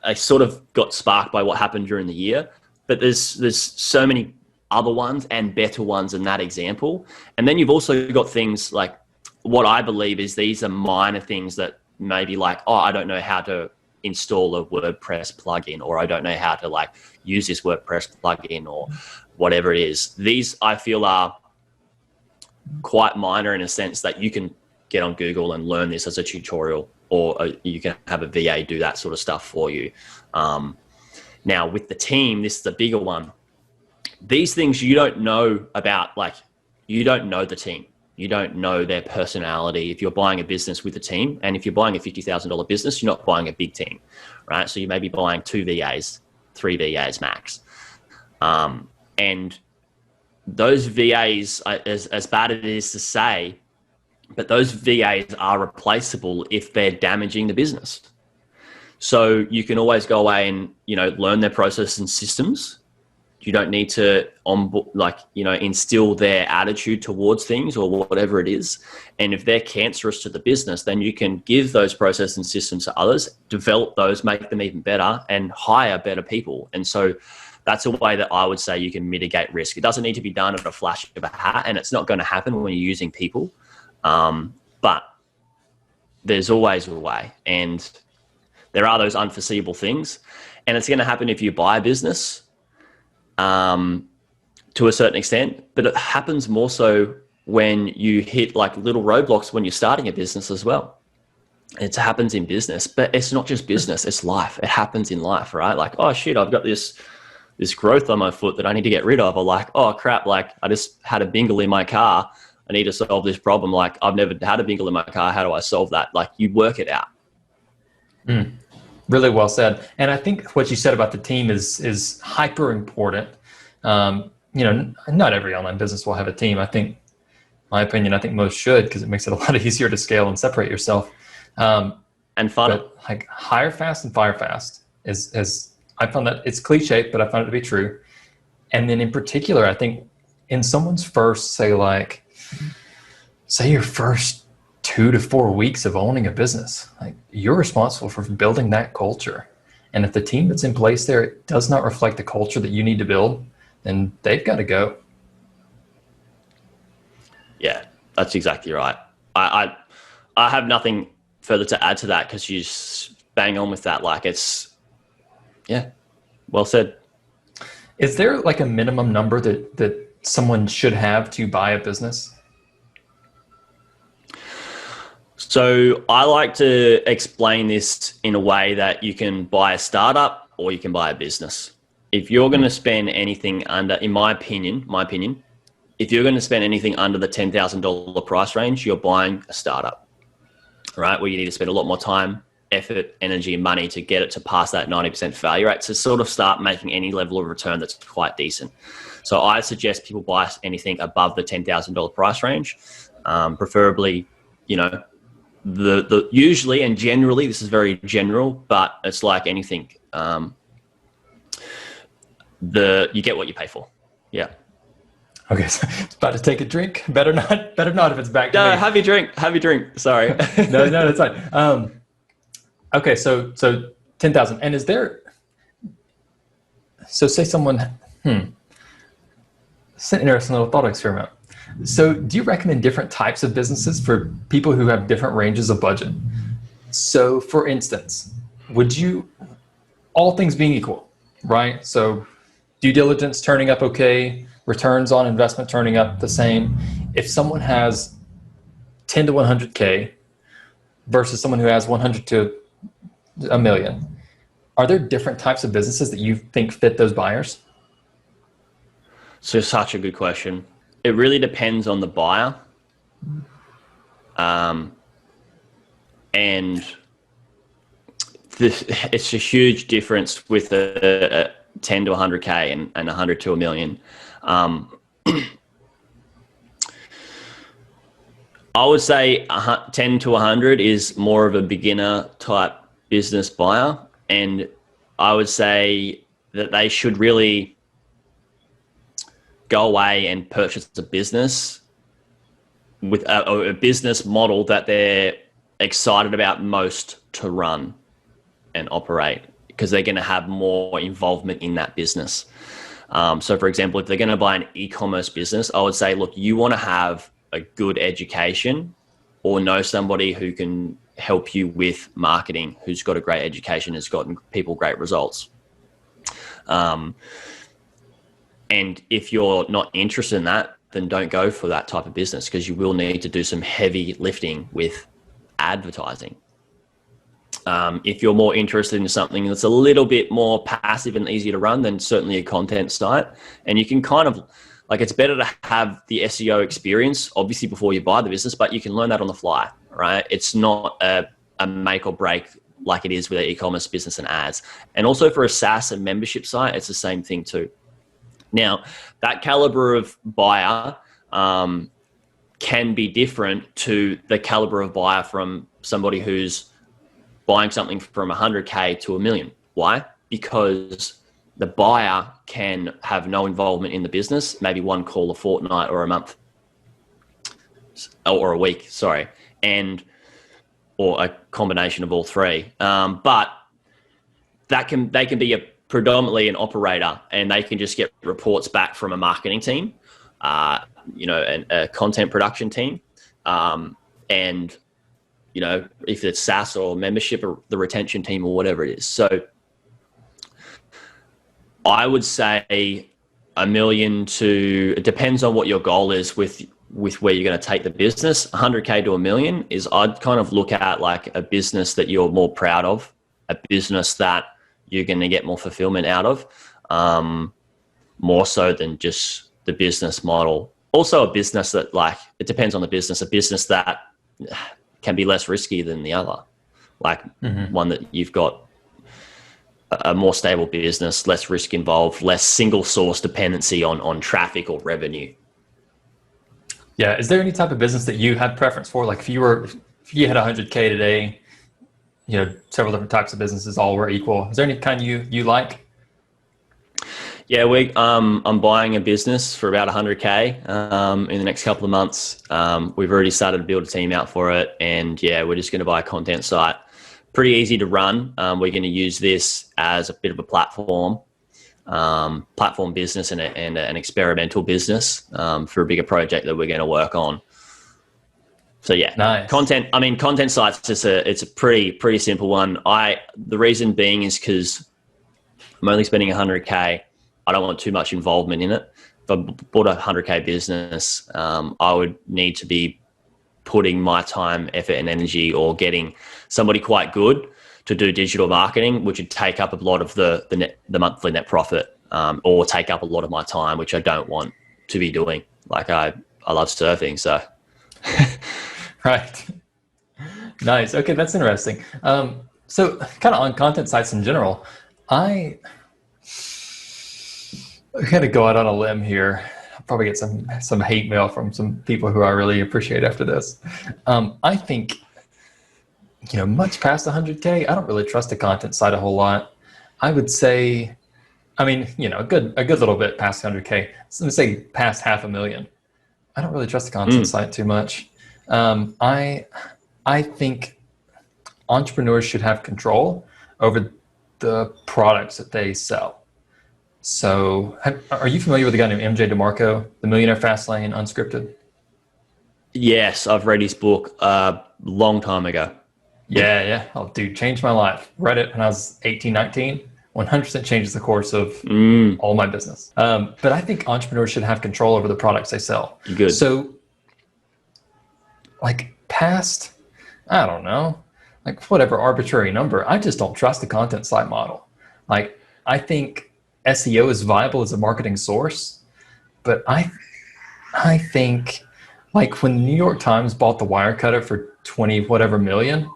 I sort of got sparked by what happened during the year, but there's so many other ones and better ones in that example. And then you've also got things like, what I believe is these are minor things that maybe like, oh, I don't know how to install a WordPress plugin, or I don't know how to like use this WordPress plugin, or whatever it is. These I feel are quite minor in a sense that you can get on Google and learn this as a tutorial, or you can have a VA do that sort of stuff for you. Now with the team, this is the bigger one. These things you don't know about, like you don't know the team. You don't know their personality if you're buying a business with a team. And if you're buying a $50,000 business, you're not buying a big team, right? So you may be buying 2 VAs, 3 VAs max. And those VAs, as bad as it is to say, but those VAs are replaceable if they're damaging the business. So you can always go away and, learn their process and systems. You don't need to instill their attitude towards things or whatever it is. And if they're cancerous to the business, then you can give those processes and systems to others, develop those, make them even better, and hire better people. And so that's a way that I would say you can mitigate risk. It doesn't need to be done at a flash of a hat, and it's not going to happen when you're using people. But there's always a way, and there are those unforeseeable things, and it's going to happen if you buy a business. To a certain extent, but it happens more so when you hit like little roadblocks when you're starting a business as well. It happens in business, but it's not just business, it's life. It happens in life, right? Like, oh shit, I've got this growth on my foot that I need to get rid of. Or like, oh crap, like I just had a bingle in my car. I need to solve this problem. Like I've never had a bingle in my car. How do I solve that? Like you work it out. Really well said. And I think what you said about the team is hyper important. Not every online business will have a team. I think most should, because it makes it a lot easier to scale and separate yourself. And fun. But like hire fast and fire fast is I found that it's cliche, but I found it to be true. And then in particular, I think in someone's first, say your first 2 to 4 weeks of owning a business, like you're responsible for building that culture. And if the team that's in place there does not reflect the culture that you need to build, then they've got to go. Yeah, that's exactly right. I have nothing further to add to that, because you bang on with that. Like well said. Is there like a minimum number that someone should have to buy a business? So I like to explain this in a way that you can buy a startup or you can buy a business. If you're going to spend anything under, in my opinion, if you're going to spend anything under the $10,000 price range, you're buying a startup, right? Where you need to spend a lot more time, effort, energy, and money to get it to pass that 90% failure rate to sort of start making any level of return that's quite decent. So I suggest people buy anything above the $10,000 price range, preferably, the usually and generally, this is very general, but it's like anything. You get what you pay for. Yeah. Okay, so it's about to take a drink. Better not if it's back to me. No, have your drink. Sorry. no, that's fine. Okay, so 10,000. And is there, so say someone, it's an interesting little thought experiment. So do you recommend different types of businesses for people who have different ranges of budget? So for instance, would you, all things being equal, right? So due diligence turning up okay, returns on investment turning up the same. If someone has 10 to 100K versus someone who has 100 to a million, are there different types of businesses that you think fit those buyers? So such a good question. It really depends on the buyer. And it's a huge difference with a 10 to 100K and 100 to a million. I would say 10 to 100 is more of a beginner type business buyer. And I would say that they should really go away and purchase a business with a business model that they're excited about most to run and operate, because they're going to have more involvement in that business. So for example, if they're going to buy an e-commerce business, I would say, look, you want to have a good education or know somebody who can help you with marketing, who's got a great education, has gotten people great results. And if you're not interested in that, then don't go for that type of business, because you will need to do some heavy lifting with advertising. If you're more interested in something that's a little bit more passive and easy to run, then certainly a content site. And you can kind of, like, it's better to have the SEO experience, obviously, before you buy the business, but you can learn that on the fly, right? It's not a make or break like it is with an e-commerce business and ads. And also for a SaaS and membership site, it's the same thing too. Now, that caliber of buyer can be different to the caliber of buyer from somebody who's buying something from 100K to $1 million. Why? Because the buyer can have no involvement in the business, maybe one call a fortnight or a month, or a week, sorry, or a combination of all three. But they can be predominantly an operator, and they can just get reports back from a marketing team, and a content production team, and if it's SaaS or membership or the retention team or whatever it is. So I would say $1 million it depends on what your goal is with where you're going to take the business. 100K to $1 million is, I'd kind of look at like a business that you're more proud of, a business that you're going to get more fulfillment out of, more so than just the business model. Also a business that, like, it depends on the business, a business that can be less risky than the other, like one that you've got a more stable business, less risk involved, less single source dependency on traffic or revenue. Yeah. Is there any type of business that you had preference for? Like if you had 100K today, several different types of businesses all were equal. Is there any kind you like? Yeah, I'm buying a business for about 100K in the next couple of months. We've already started to build a team out for it, and yeah, we're just going to buy a content site. Pretty easy to run. We're going to use this as a bit of a platform business and an experimental business for a bigger project that we're going to work on. So yeah, nice. Content sites, it's a pretty simple one. The reason being is because I'm only spending 100K. I don't want too much involvement in it. If I bought a 100K business, I would need to be putting my time, effort, and energy, or getting somebody quite good to do digital marketing, which would take up a lot of the monthly net profit, or take up a lot of my time, which I don't want to be doing. Like I love surfing, so. Right. Nice. Okay, that's interesting. So kind of on content sites in general, I got to go out on a limb here. I'll probably get some hate mail from some people who I really appreciate after this. I think, much past 100K, I don't really trust a content site a whole lot. I would say, a good little bit past 100K. So let's say past $500,000. I don't really trust the content site too much. I think entrepreneurs should have control over the products that they sell. So are you familiar with a guy named MJ DeMarco, The Millionaire Fastlane Unscripted? Yes, I've read his book a long time ago. Yeah. Oh, dude, changed my life. Read it when I was 18, 19. 100% changes the course of all my business. But I think entrepreneurs should have control over the products they sell. Good. So like past, I don't know, like whatever arbitrary number, I just don't trust the content site model. Like I think SEO is viable as a marketing source, but I think like when the New York Times bought the Wirecutter for 20 whatever million,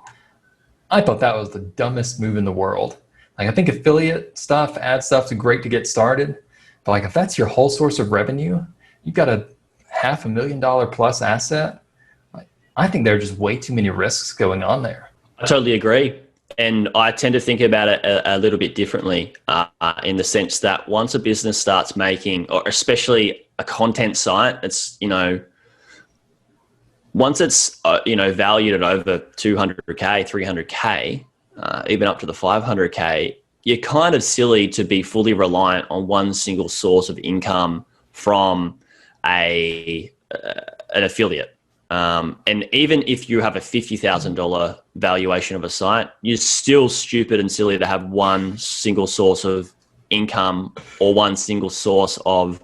I thought that was the dumbest move in the world. Like I think affiliate stuff, ad stuff's great to get started, but like if that's your whole source of revenue, you've got a $500,000 plus asset. I think there are just way too many risks going on there. I totally agree. And I tend to think about it a little bit differently in the sense that once a business starts making, or especially a content site, it's, once it's, valued at over 200K, 300K, even up to the 500K, you're kind of silly to be fully reliant on one single source of income from an affiliate. And even if you have a $50,000 valuation of a site, you're still stupid and silly to have one single source of income or one single source of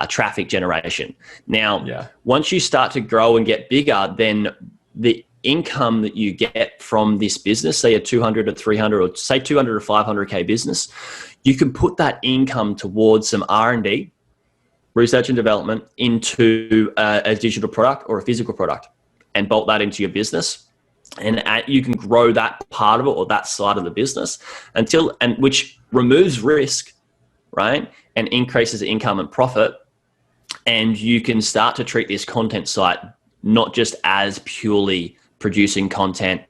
traffic generation. Now, once you start to grow and get bigger, then the income that you get from this business, say a 200 to 300 or say 200 to 500K business, you can put that income towards some R&D, research and development, into a digital product or a physical product and bolt that into your business. And you can grow that part of it or that side of the business which removes risk, right? And increases income and profit. And you can start to treat this content site not just as purely producing content,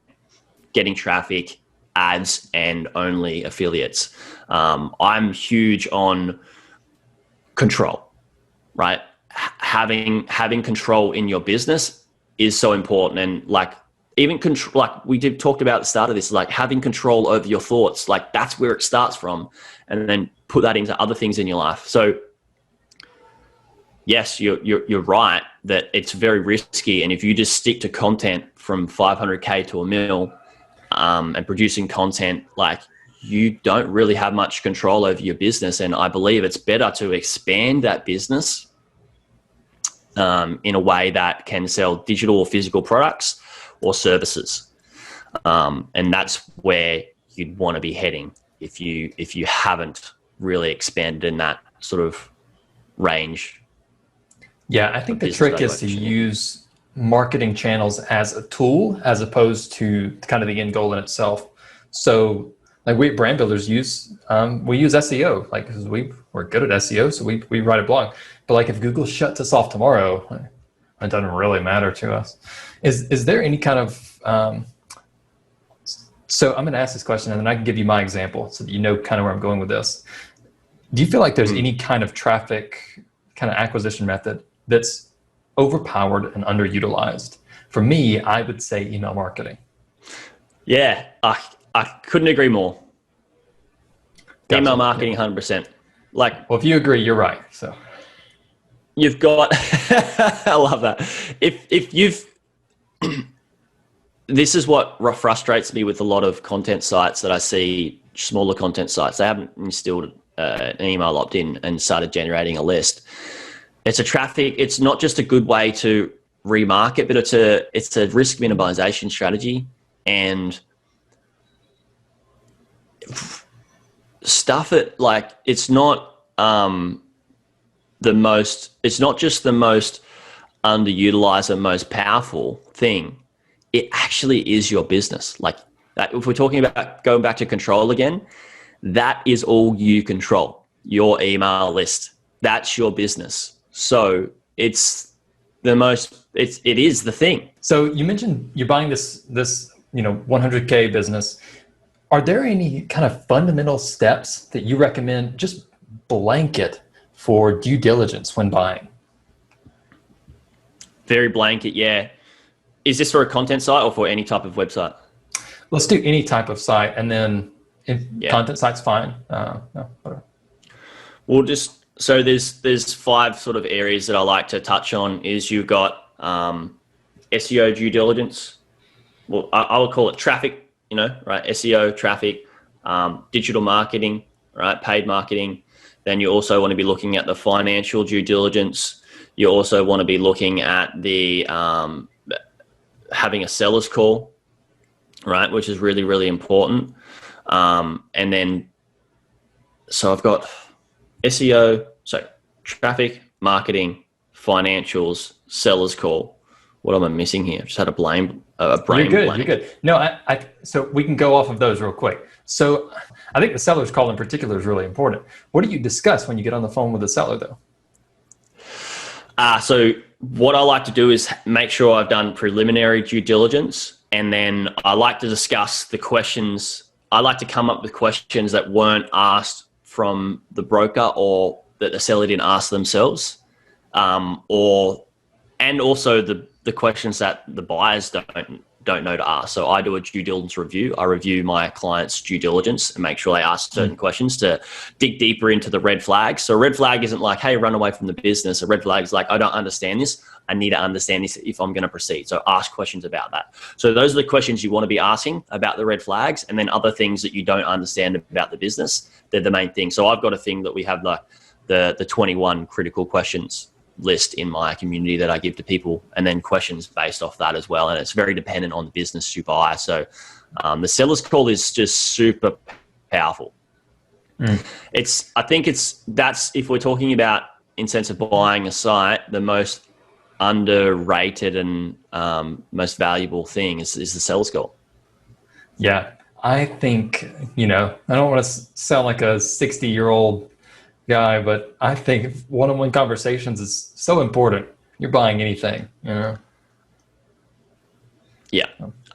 getting traffic, ads, and only affiliates. I'm huge on control, right? Having control in your business is so important. And like even control, like we talked about at the start of this, like having control over your thoughts, like that's where it starts from, and then put that into other things in your life. So yes, you're right that it's very risky. And if you just stick to content from 500K to $1 million, and producing content, like you don't really have much control over your business. And I believe it's better to expand that business in a way that can sell digital or physical products or services. And that's where you'd want to be heading if you haven't really expanded in that sort of range. Yeah, I think the trick is to use marketing channels as a tool as opposed to kind of the end goal in itself. So like we brand builders use SEO, like because we're good at SEO, so we write a blog. But like if Google shuts us off tomorrow, it doesn't really matter to us. Is there any kind of so I'm going to ask this question and then I can give you my example so that you know kind of where I'm going with this. Do you feel like there's any kind of traffic kind of acquisition method that's overpowered and underutilized? For me, I would say email marketing. Yeah, I couldn't agree more. Gotcha. Email marketing, 100%. Like, well, if you agree, you're right. So you've got, I love that. If you've, this is what frustrates me with a lot of content sites that I see, smaller content sites. They haven't instilled an email opt-in and started generating a list. It's not just a good way to remarket, but it's a risk minimization strategy and stuff it like it's not just the most underutilized and most powerful thing. It actually is your business. Like if we're talking about going back to control again, that is all you control, your email list. That's your business. So it is the thing. So you mentioned you're buying this 100K business. Are there any kind of fundamental steps that you recommend just blanket for due diligence when buying? Very blanket, yeah. Is this for a content site or for any type of website? Let's do any type of site, and then content site's fine. No, whatever. So there's 5 sort of areas that I like to touch on. Is you've got SEO due diligence. Well, I would call it traffic, right? SEO, traffic, digital marketing, right? Paid marketing. Then you also want to be looking at the financial due diligence. You also want to be looking at the having a seller's call, right? Which is really, really important. And then, so I've got SEO, so traffic, marketing, financials, seller's call. What am I missing here? Just had a brain blank. You're good. No, so we can go off of those real quick. So I think the seller's call in particular is really important. What do you discuss when you get on the phone with the seller though? So what I like to do is make sure I've done preliminary due diligence, and then I like to discuss the questions. I like to come up with questions that weren't asked from the broker or that the seller didn't ask themselves. and also the questions that the buyers don't know to ask. So I do a due diligence review. I review my clients' due diligence and make sure they ask certain questions to dig deeper into the red flags. So a red flag isn't like, hey, run away from the business. A red flag is like, I don't understand this. I need to understand this if I'm going to proceed. So ask questions about that. So those are the questions you want to be asking about the red flags, and then other things that you don't understand about the business. They're the main thing. So I've got a thing that we have the 21 critical questions list in my community that I give to people, and then questions based off that as well. And it's very dependent on the business you buy. So the seller's call is just super powerful. I think that's, if we're talking about in sense of buying a site, the most underrated and most valuable thing is the seller's call. Yeah, I think, I don't want to sound like a 60-year-old guy, but I think one-on-one conversations is so important. You're buying anything, Yeah,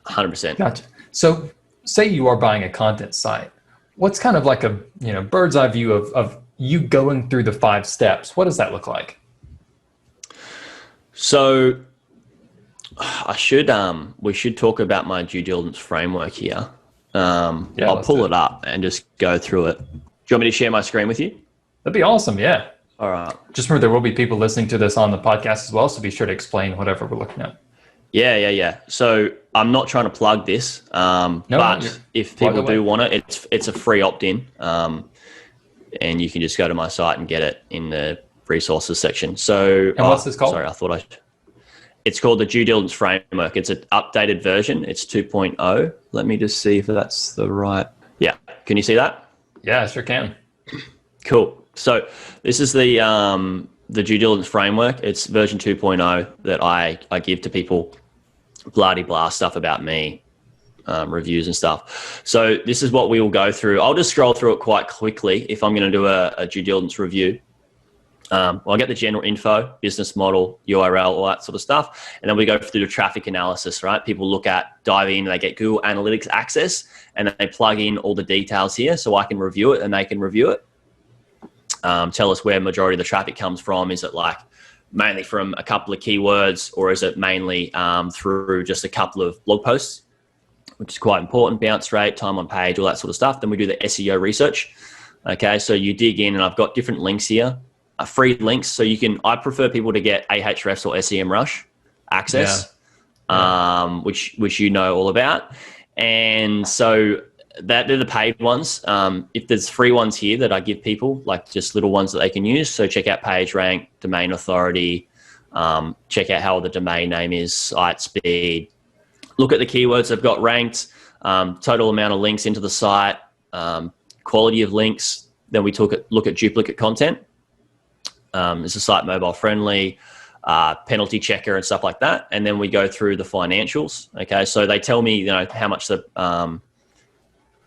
100%. Gotcha. So say you are buying a content site. What's kind of like a bird's eye view of you going through the 5 steps? What does that look like? So we should talk about my due diligence framework here. I'll pull it up and just go through it. Do you want me to share my screen with you? That'd be awesome. Yeah. All right. Just remember, there will be people listening to this on the podcast as well, so be sure to explain whatever we're looking at. Yeah. So I'm not trying to plug this, but if people do want it, it's a free opt-in, and you can just go to my site and get it in the resources section. So, and what's this called? Sorry, it's called the Due Diligence Framework. It's an updated version. It's 2.0. Let me just see if that's the right. Yeah. Can you see that? Yeah, I sure can. Cool. So this is the Due Diligence Framework. It's version 2.0 that I give to people, blah stuff about me, reviews and stuff. So this is what we will go through. I'll just scroll through it quite quickly if I'm going to do a due diligence review. I'll get the general info, business model, URL, all that sort of stuff. And then we go through the traffic analysis, right? People dive in, they get Google Analytics access, and then they plug in all the details here so I can review it and they can review it. Tell us where majority of the traffic comes from. Is it like mainly from a couple of keywords, or is it mainly through just a couple of blog posts, which is quite important, bounce rate, time on page, all that sort of stuff. Then we do the SEO research. Okay, so you dig in, and I've got different links here, free links. So I prefer people to get Ahrefs or SEMrush access, which you know all about. And so they're the paid ones. If there's free ones here that I give people, like just little ones that they can use. So check out PageRank, domain authority, check out how the domain name is, site speed. Look at the keywords they've got ranked, total amount of links into the site, quality of links. Then we look at duplicate content. Is the site mobile friendly? Penalty checker and stuff like that. And then we go through the financials. Okay, so they tell me how much the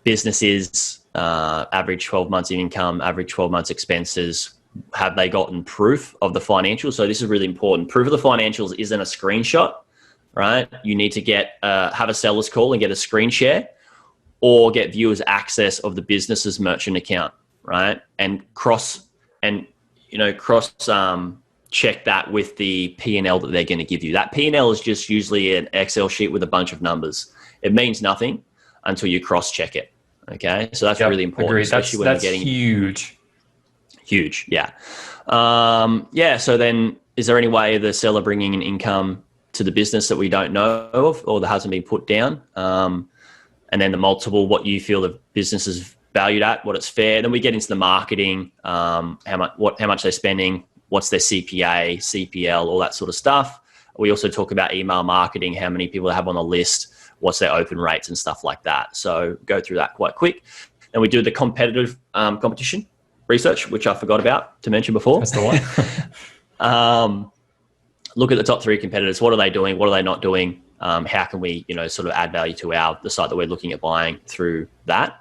business is, average 12 months in income, average 12 months expenses. Have they gotten proof of the financials? So this is really important. Proof of the financials isn't a screenshot, right? You need to have a seller's call and get a screen share, or get viewers access of the business's merchant account, right? And cross check that with the P&L that they're going to give you. That P&L is just usually an Excel sheet with a bunch of numbers. It means nothing until you cross-check it. Okay, so that's really important. Agreed. Especially when that's you're getting huge. Yeah. So then, is there any way the seller bringing an income to the business that we don't know of, or that hasn't been put down? And then the multiple, what you feel the business is valued at, what it's fair. Then we get into the marketing, how much they're spending, what's their CPA, CPL, all that sort of stuff. We also talk about email marketing, how many people they have on the list, what's their open rates and stuff like that. So go through that quite quick. And we do the competition research, which I forgot about to mention before. That's the one. Look at the top 3 competitors. What are they doing? What are they not doing? How can we, sort of add value to the site that we're looking at buying through that?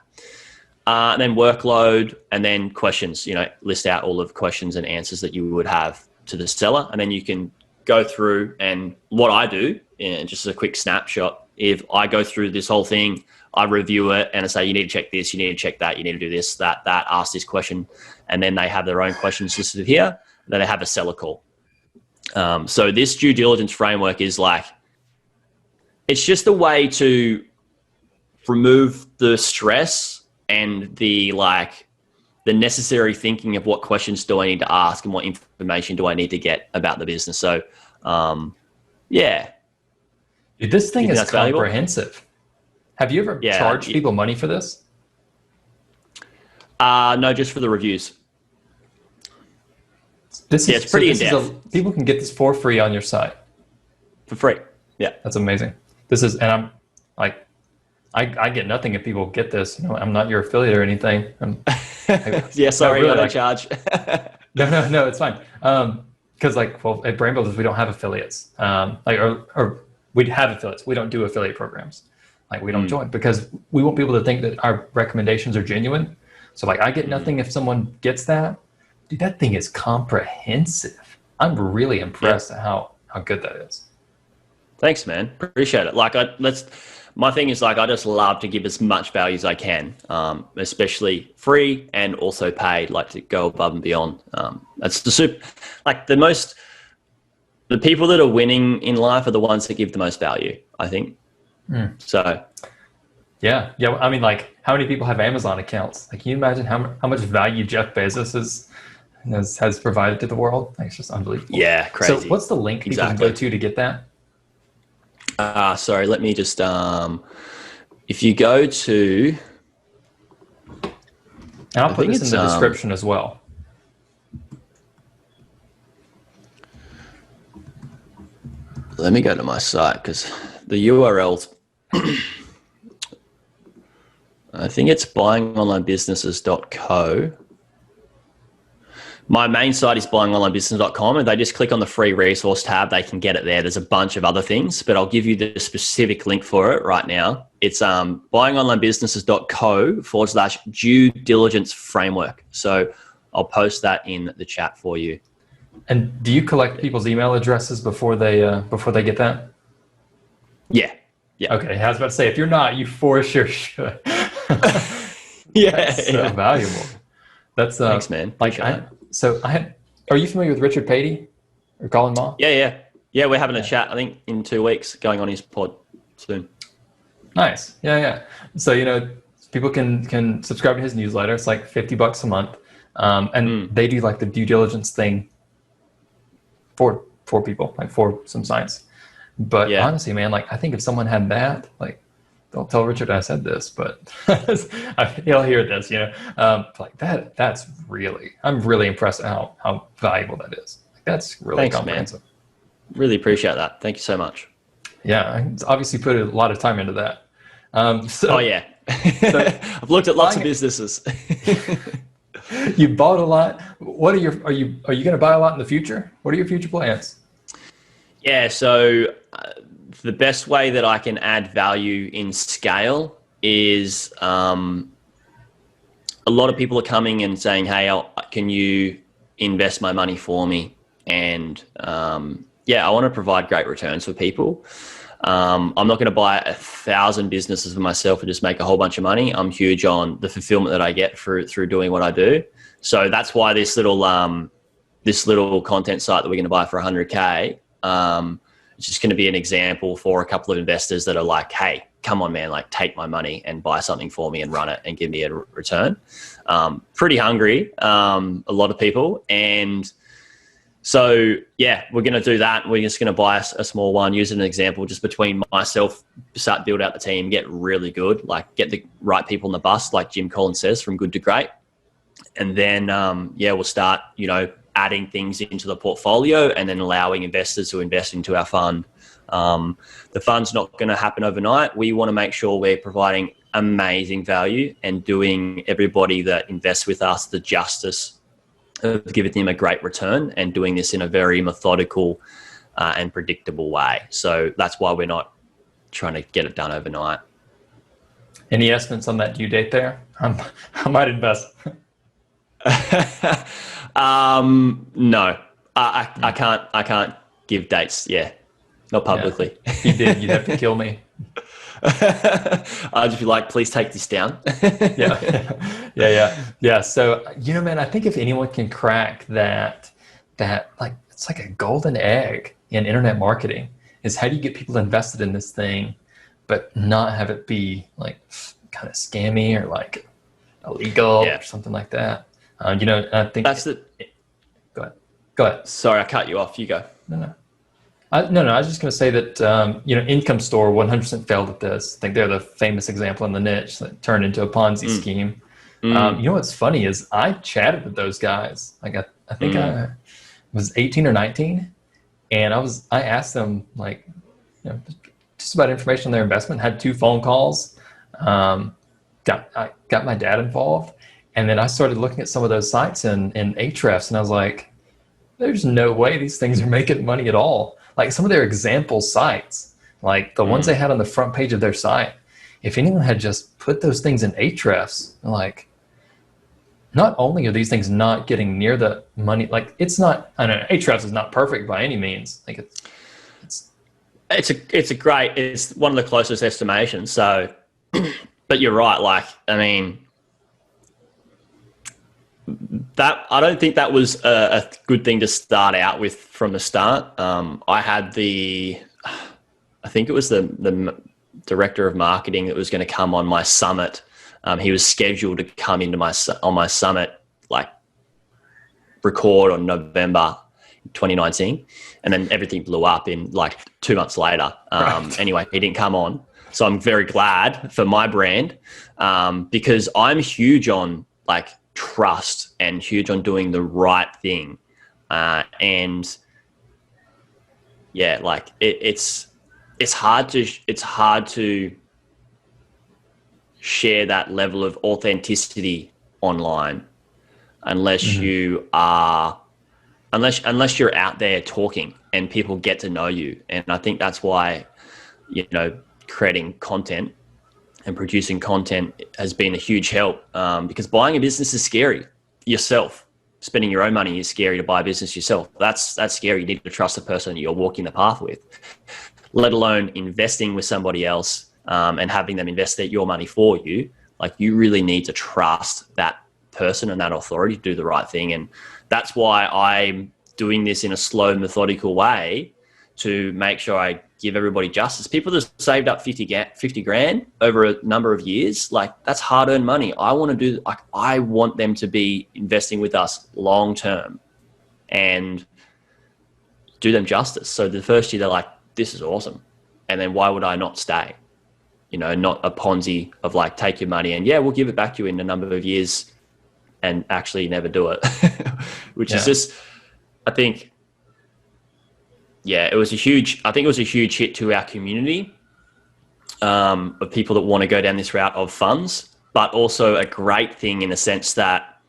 And then workload, and then questions, list out all of the questions and answers that you would have to the seller. And then you can go through, and what I do, and just a quick snapshot, if I go through this whole thing, I review it and I say, you need to check this, you need to check that, you need to do this, that, ask this question. And then they have their own questions listed here. Then they have a seller call. So this due diligence framework is like, it's just a way to remove the stress and the necessary thinking of what questions do I need to ask and what information do I need to get about the business. So, yeah. Dude, this thing is valuable? comprehensive. Have you ever charged people money for this? No, just for the reviews. It's pretty in-depth. People can get this for free on your site. For free. Yeah. That's amazing. And I'm like, I get nothing if people get this. I'm not your affiliate or anything. Sorry, I don't charge. No, it's fine. Because at Brain Builders, we don't have affiliates. Or we have affiliates. We don't do affiliate programs. We don't join because we want people to think that our recommendations are genuine. So I get nothing if someone gets that. Dude, that thing is comprehensive. I'm really impressed at how good that is. Thanks, man. Appreciate it. My thing is I just love to give as much value as I can, especially free and also paid, to go above and beyond. That's the people that are winning in life are the ones that give the most value, I think. So. Yeah. I mean, how many people have Amazon accounts? Can you imagine how much value Jeff Bezos has provided to the world? It's just unbelievable. Yeah, crazy. So what's the link people can go to get that? Sorry, let me just, if you go to... And I'll put this in the description as well. Let me go to my site because the URL's... I think it's buyingonlinebusinesses.co. My main site is buyingonlinebusiness.com, and they just click on the free resource tab. They can get it there. There's a bunch of other things, but I'll give you the specific link for it right now. It's buyingonlinebusinesses.co/due diligence framework. So I'll post that in the chat for you. And do you collect people's email addresses before they get that? Yeah. Okay, I was about to say, if you're not, you for sure should. That's so valuable. That's thanks, man. Are you familiar with Richard Patey or Colin Ma? Yeah. We're having a chat. I think in 2 weeks, going on his pod soon. Nice. Yeah. So people can subscribe to his newsletter. It's $50 a month, and they do the due diligence thing for people, for some sites. But honestly, man, I think if someone had that, don't tell Richard I said this, but he'll hear this, that's really, I'm really impressed at how valuable that is. That's really comprehensive. Man. Really appreciate that. Thank you so much. Yeah, I obviously put a lot of time into that. So I've looked at lots of businesses. You bought a lot. What are you going to buy a lot in the future? What are your future plans? Yeah, so the best way that I can add value in scale is a lot of people are coming and saying, hey, can you invest my money for me? And I want to provide great returns for people. I'm not going to buy 1,000 businesses for myself and just make a whole bunch of money. I'm huge on the fulfillment that I get through doing what I do. So that's why this little content site that we're going to buy for $100K, it's just going to be an example for a couple of investors that are like, hey, come on, man, take my money and buy something for me and run it and give me a return. Pretty hungry, a lot of people. And so, we're going to do that. We're just going to buy a small one, use it as an example, just between myself, start build out the team, get really good, get the right people on the bus, like Jim Collins says, from good to great. And then, we'll start, adding things into the portfolio and then allowing investors to invest into our fund. The fund's not going to happen overnight. We want to make sure we're providing amazing value and doing everybody that invests with us the justice of giving them a great return and doing this in a very methodical and predictable way. So that's why we're not trying to get it done overnight. Any estimates on that due date there? I might invest. No, I can't give dates. Yeah, not publicly. Yeah. If you did, you'd have to kill me. I'd just be like, please take this down. Yeah. So, man, I think if anyone can crack that it's it's like a golden egg in internet marketing, is how do you get people invested in this thing, but not have it be like kind of scammy or like illegal or something like that. You know, I think that's the. Go ahead. Sorry, I cut you off. You go. No. I was just going to say that, you know, Income Store 100% failed at this. I think they're the famous example in the niche that turned into a Ponzi scheme. You know what's funny is I chatted with those guys. Like I think I was 18 or 19, and I asked them, like, you know, just about information on their investment. Had 2 phone calls. I got my dad involved, and then I started looking at some of those sites in Ahrefs, and I was like, there's no way these things are making money at all. Like some of their example sites, like the ones they had on the front page of their site, if anyone had just put those things in Ahrefs, like, not only are these things not getting near the money, like it's not, I don't know, Ahrefs is not perfect by any means. Like it's one of the closest estimations. So, but you're right. Like, I mean, that I don't think that was a good thing to start out with from the start. I had I think it was the director of marketing that was going to come on my summit. He was scheduled to come into on my summit, like record on November 2019, and then everything blew up in like 2 months later. Anyway, he didn't come on, so I'm very glad for my brand, because I'm huge on like trust and huge on doing the right thing, and yeah, like it's hard to share that level of authenticity online unless you are unless you're out there talking and people get to know you. And I think that's why, you know, creating content and producing content has been a huge help, because buying a business is scary yourself. Spending your own money is scary. To buy a business yourself, that's scary. You need to trust the person you're walking the path with, let alone investing with somebody else, and having them invest your money for you. Like, you really need to trust that person and that authority to do the right thing. And that's why I'm doing this in a slow, methodical way to make sure I give everybody justice. People that saved up 50 grand over a number of years, like, that's hard-earned money. I want them to be investing with us long-term and do them justice. So the first year they're like, this is awesome. And then why would I not stay? You know, not a Ponzi of like, take your money and we'll give it back to you in a number of years and actually never do it, which is just, I think it was a huge hit to our community, of people that want to go down this route of funds, but also a great thing in the sense that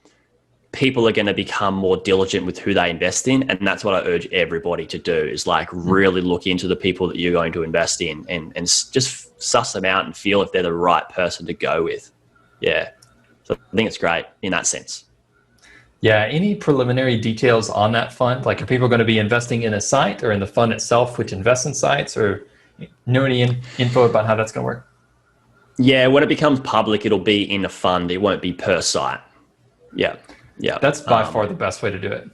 people are going to become more diligent with who they invest in. And that's what I urge everybody to do, is like really look into the people that you're going to invest in and just suss them out and feel if they're the right person to go with. Yeah. So I think it's great in that sense. Yeah. Any preliminary details on that fund? Like, are people going to be investing in a site or in the fund itself, which invests in sites, or know any info about how that's going to work? Yeah. When it becomes public, it'll be in a fund. It won't be per site. Yeah. Yeah. That's by far the best way to do it.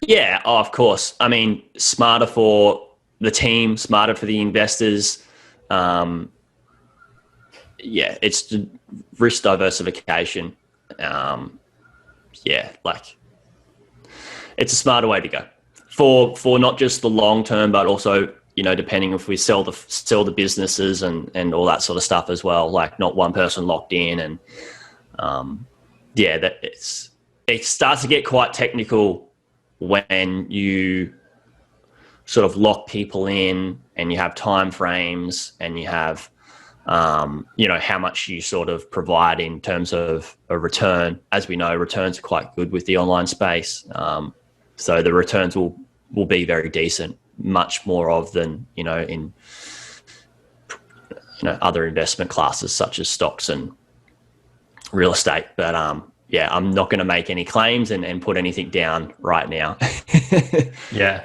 Yeah, of course. I mean, smarter for the team, smarter for the investors. It's risk diversification. Like, it's a smarter way to go for not just the long term, but also, you know, depending if we sell the businesses and all that sort of stuff as well. Like, not one person locked in, and it starts to get quite technical when you sort of lock people in and you have time frames and you have, you know, how much you sort of provide in terms of a return. As we know, returns are quite good with the online space. So the returns will be very decent, much more of than, you know, in, you know, other investment classes such as stocks and real estate. But I'm not going to make any claims and put anything down right now. Yeah.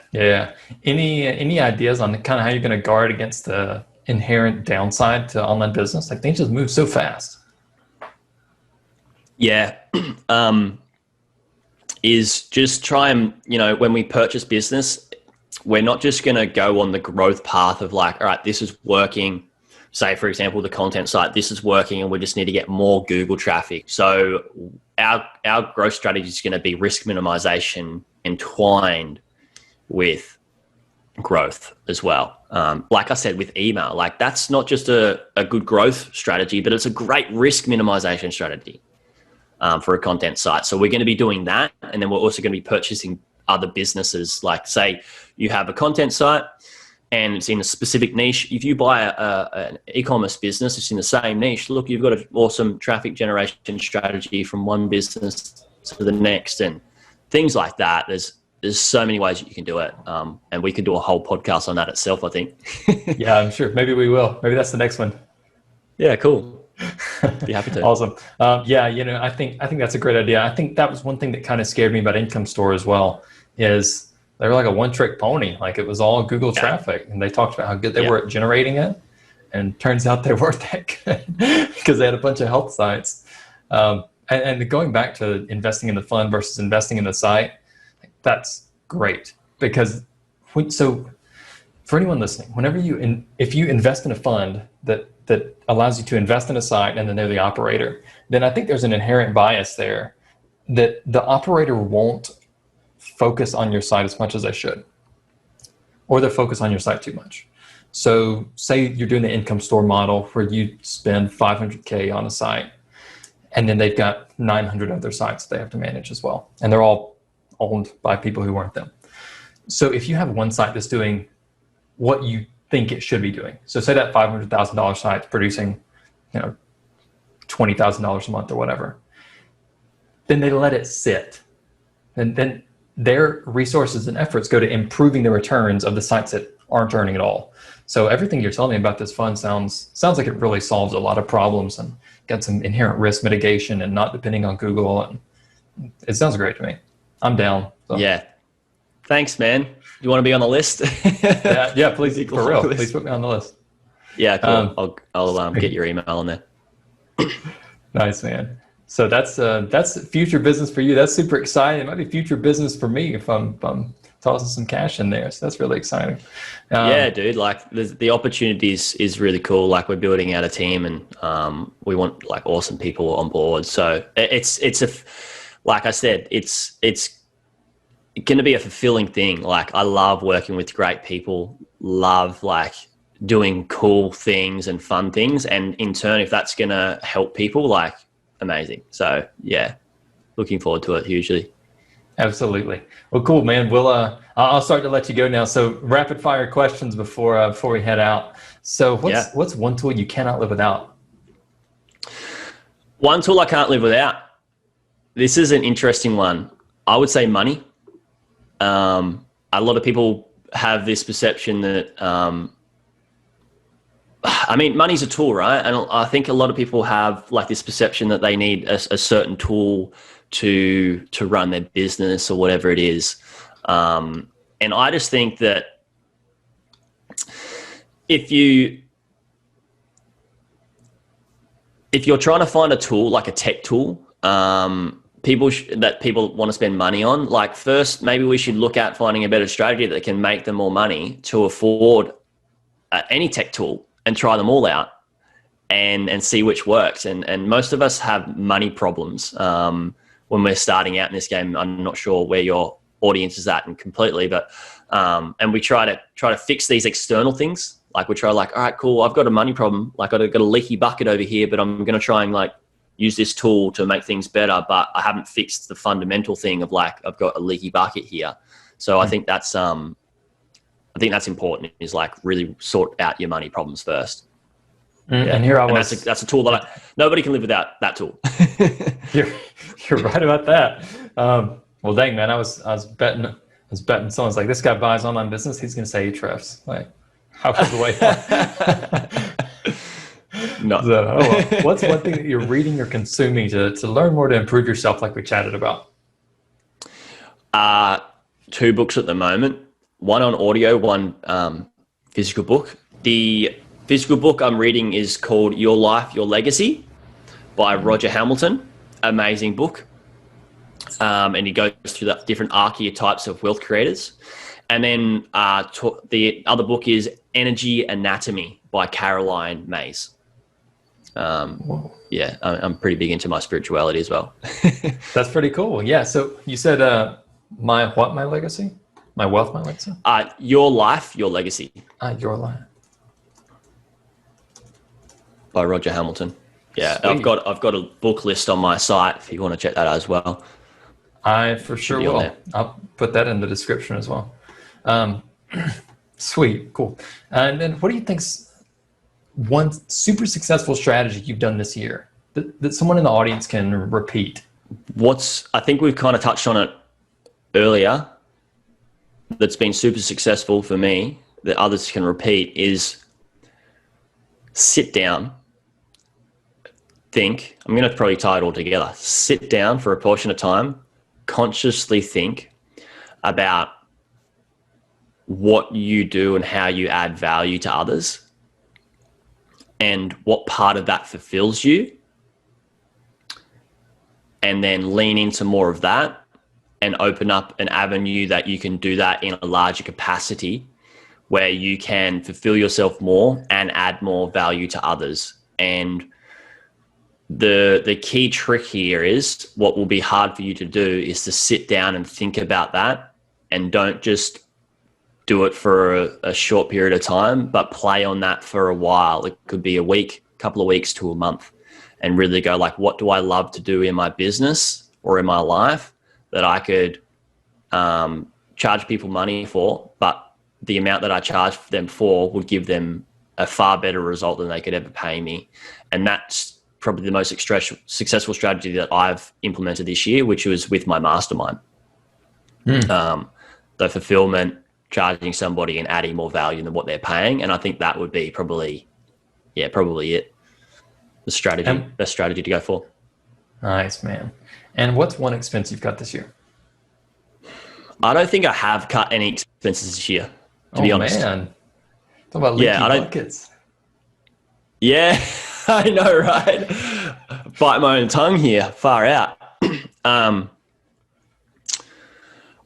Any ideas on kind of how you're going to guard against the inherent downside to online business? Like, things just move so fast. Yeah. is just try and, when we purchase business, we're not just going to go on the growth path of like, all right, this is working. Say, for example, the content site, this is working and we just need to get more Google traffic. So our growth strategy is going to be risk minimization entwined with growth as well. Like I said, with email, like that's not just a good growth strategy, but it's a great risk minimization strategy for a content site. So we're going to be doing that. And then we're also going to be purchasing other businesses. Like say you have a content site and it's in a specific niche. If you buy an e-commerce business, it's in the same niche. Look, you've got an awesome traffic generation strategy from one business to the next and things like that. There's so many ways that you can do it. And we could do a whole podcast on that itself, I think. Yeah, I'm sure. Maybe we will. Maybe that's the next one. Yeah, cool. Be happy to. Awesome. Yeah, I think that's a great idea. I think that was one thing that kind of scared me about Income Store as well, is they were like a one-trick pony. Like it was all Google traffic, and they talked about how good they were at generating it, and turns out they weren't that good because they had a bunch of health sites. And going back to investing in the fund versus investing in the site, that's great because so for anyone listening, whenever if you invest in a fund that allows you to invest in a site and then they're the operator, then I think there's an inherent bias there that the operator won't focus on your site as much as they should, or they're focused on your site too much. So say you're doing the Income Store model where you spend $500K on a site, and then they've got 900 other sites they have to manage as well. And they're all owned by people who weren't them. So if you have one site that's doing what you think it should be doing, so say that $500,000 site's producing, $20,000 a month or whatever, then they let it sit. And then their resources and efforts go to improving the returns of the sites that aren't earning at all. So everything you're telling me about this fund sounds like it really solves a lot of problems and got some inherent risk mitigation and not depending on Google. And it sounds great to me. I'm down. So. Yeah. Thanks, man. You want to be on the list? yeah, please, for real. Please put me on the list. Yeah, cool. I'll get your email on there. Nice, man. So that's future business for you. That's super exciting. It might be future business for me if I'm tossing some cash in there. So that's really exciting. Yeah, dude. Like the opportunities is really cool. Like we're building out a team and we want like awesome people on board. So like I said, it's going to be a fulfilling thing. Like I love working with great people, love like doing cool things and fun things. And in turn, if that's going to help people, like amazing. So yeah, looking forward to it hugely. Absolutely. Well, cool, man. I'll start to let you go now. So rapid fire questions before we head out. So what's one tool you cannot live without? One tool I can't live without. This is an interesting one. I would say money. A lot of people have this perception that, money's a tool, right? And I think a lot of people have like this perception that they need a certain tool to run their business or whatever it is. And I just think that if you're trying to find a tool, like a tech tool, that people want to spend money on, like first, maybe we should look at finding a better strategy that can make them more money to afford any tech tool and try them all out and see which works. And most of us have money problems when we're starting out in this game. I'm not sure where your audience is at and completely, but and we try to fix these external things. Like we try like, all right, cool, I've got a money problem. Like I've got a leaky bucket over here, but I'm going to try and like use this tool to make things better. But I haven't fixed the fundamental thing of like, I've got a leaky bucket here. So I think that's important, is like really sort out your money problems first. Yeah. And here I was. That's a tool that nobody can live without that tool. You're right about that. Well, dang, man, I was betting someone's like, this guy buys online business, he's going to say Ahrefs. Like, how was the way? No. So, what's one thing that you're reading or consuming to learn more to improve yourself, like we chatted about? 2 books at the moment. One on audio, one physical book. The physical book I'm reading is called Your Life, Your Legacy by Roger Hamilton. Amazing book. And he goes through the different archetypes of wealth creators. And then the other book is Energy Anatomy by Caroline Mays. Yeah, I'm pretty big into my spirituality as well. That's pretty cool. Yeah. So you said, my legacy? My wealth, my legacy? Your Life, Your Legacy. Your Life. By Roger Hamilton. Yeah, Sweet. I've got a book list on my site if you want to check that out as well. I for sure will. I'll put that in the description as well. Sweet, cool. And then what do you think's one super successful strategy you've done this year that someone in the audience can repeat? I think we've kind of touched on it earlier, that's been super successful for me that others can repeat is sit down, think. I'm going to probably tie it all together. Sit down for a portion of time, consciously think about what you do and how you add value to others and what part of that fulfills you, and then lean into more of that and open up an avenue that you can do that in a larger capacity where you can fulfill yourself more and add more value to others. And the key trick here is what will be hard for you to do is to sit down and think about that, and don't just do it for a short period of time, but play on that for a while. It could be a week, couple of weeks to a month, and really go like, what do I love to do in my business or in my life that I could charge people money for, but the amount that I charge them for would give them a far better result than they could ever pay me. And that's probably the most successful strategy that I've implemented this year, which was with my mastermind. The fulfillment, charging somebody and adding more value than what they're paying. And I think that would be probably it. The strategy, best strategy to go for. Nice, man. And what's one expense you've cut this year? I don't think I have cut any expenses this year, to be honest. Man. Talk about leaky buckets. Yeah, I know, right? Bite my own tongue here, far out.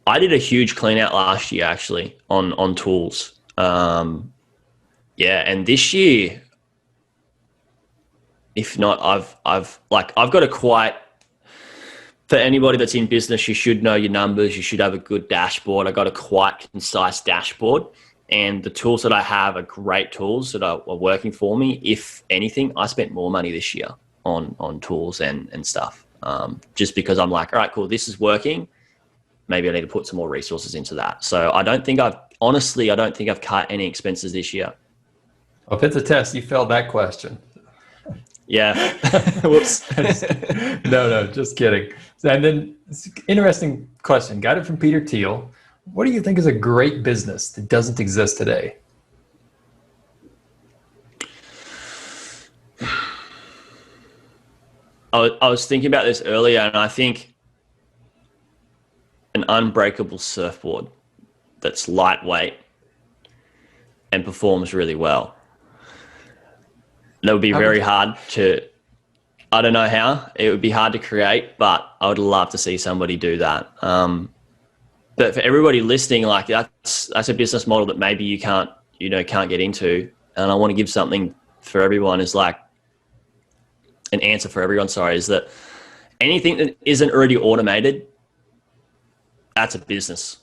I did a huge clean out last year, actually, on tools. And this year, if not, I've got a quite, for anybody that's in business, you should know your numbers. You should have a good dashboard. I got a quite concise dashboard, and the tools that I have are great tools that are working for me. If anything, I spent more money this year on tools and stuff, just because I'm like, all right, cool, this is working. Maybe I need to put some more resources into that. So I don't think I've cut any expenses this year. Well, if it's a test, you failed that question. Yeah. Whoops. No, just kidding. And then, interesting question. Got it from Peter Thiel. What do you think is a great business that doesn't exist today? I was thinking about this earlier, and I think an unbreakable surfboard that's lightweight and performs really well. That would be very hard to, I don't know how, it would be hard to create, but I would love to see somebody do that. But for everybody listening, like that's a business model that maybe you can't get into. And I want to give something for everyone, is like an answer for everyone, is that anything that isn't already automated, that's a business.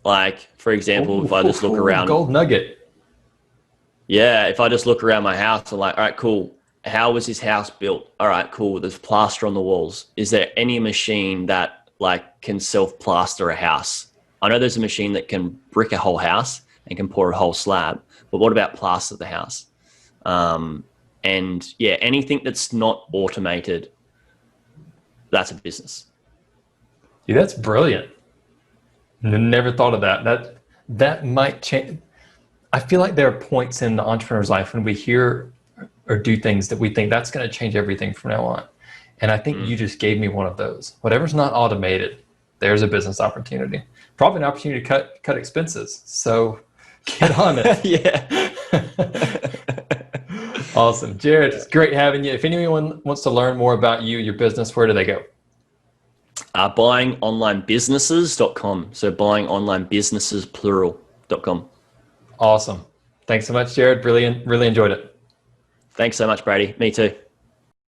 Like, for example, if I just look around. Gold nugget. Yeah, if I just look around my house, I'm like, all right, cool. How was this house built? All right, cool. There's plaster on the walls. Is there any machine that like can self-plaster a house? I know there's a machine that can brick a whole house and can pour a whole slab, but what about plaster the house? And yeah, anything that's not automated, that's a business. Yeah, that's brilliant. Never thought of that. That might change. I feel like there are points in the entrepreneur's life when we hear or do things that we think that's going to change everything from now on. And I think you just gave me one of those. Whatever's not automated, there's a business opportunity. Probably an opportunity to cut expenses. So get on it. Yeah. Awesome. Jaryd, it's great having you. If anyone wants to learn more about you, your business, where do they go? buyingonlinebusinesses.com. So buyingonlinebusinesses, plural.com. Awesome. Thanks so much, Jaryd. Really enjoyed it. Thanks so much, Brady. Me too.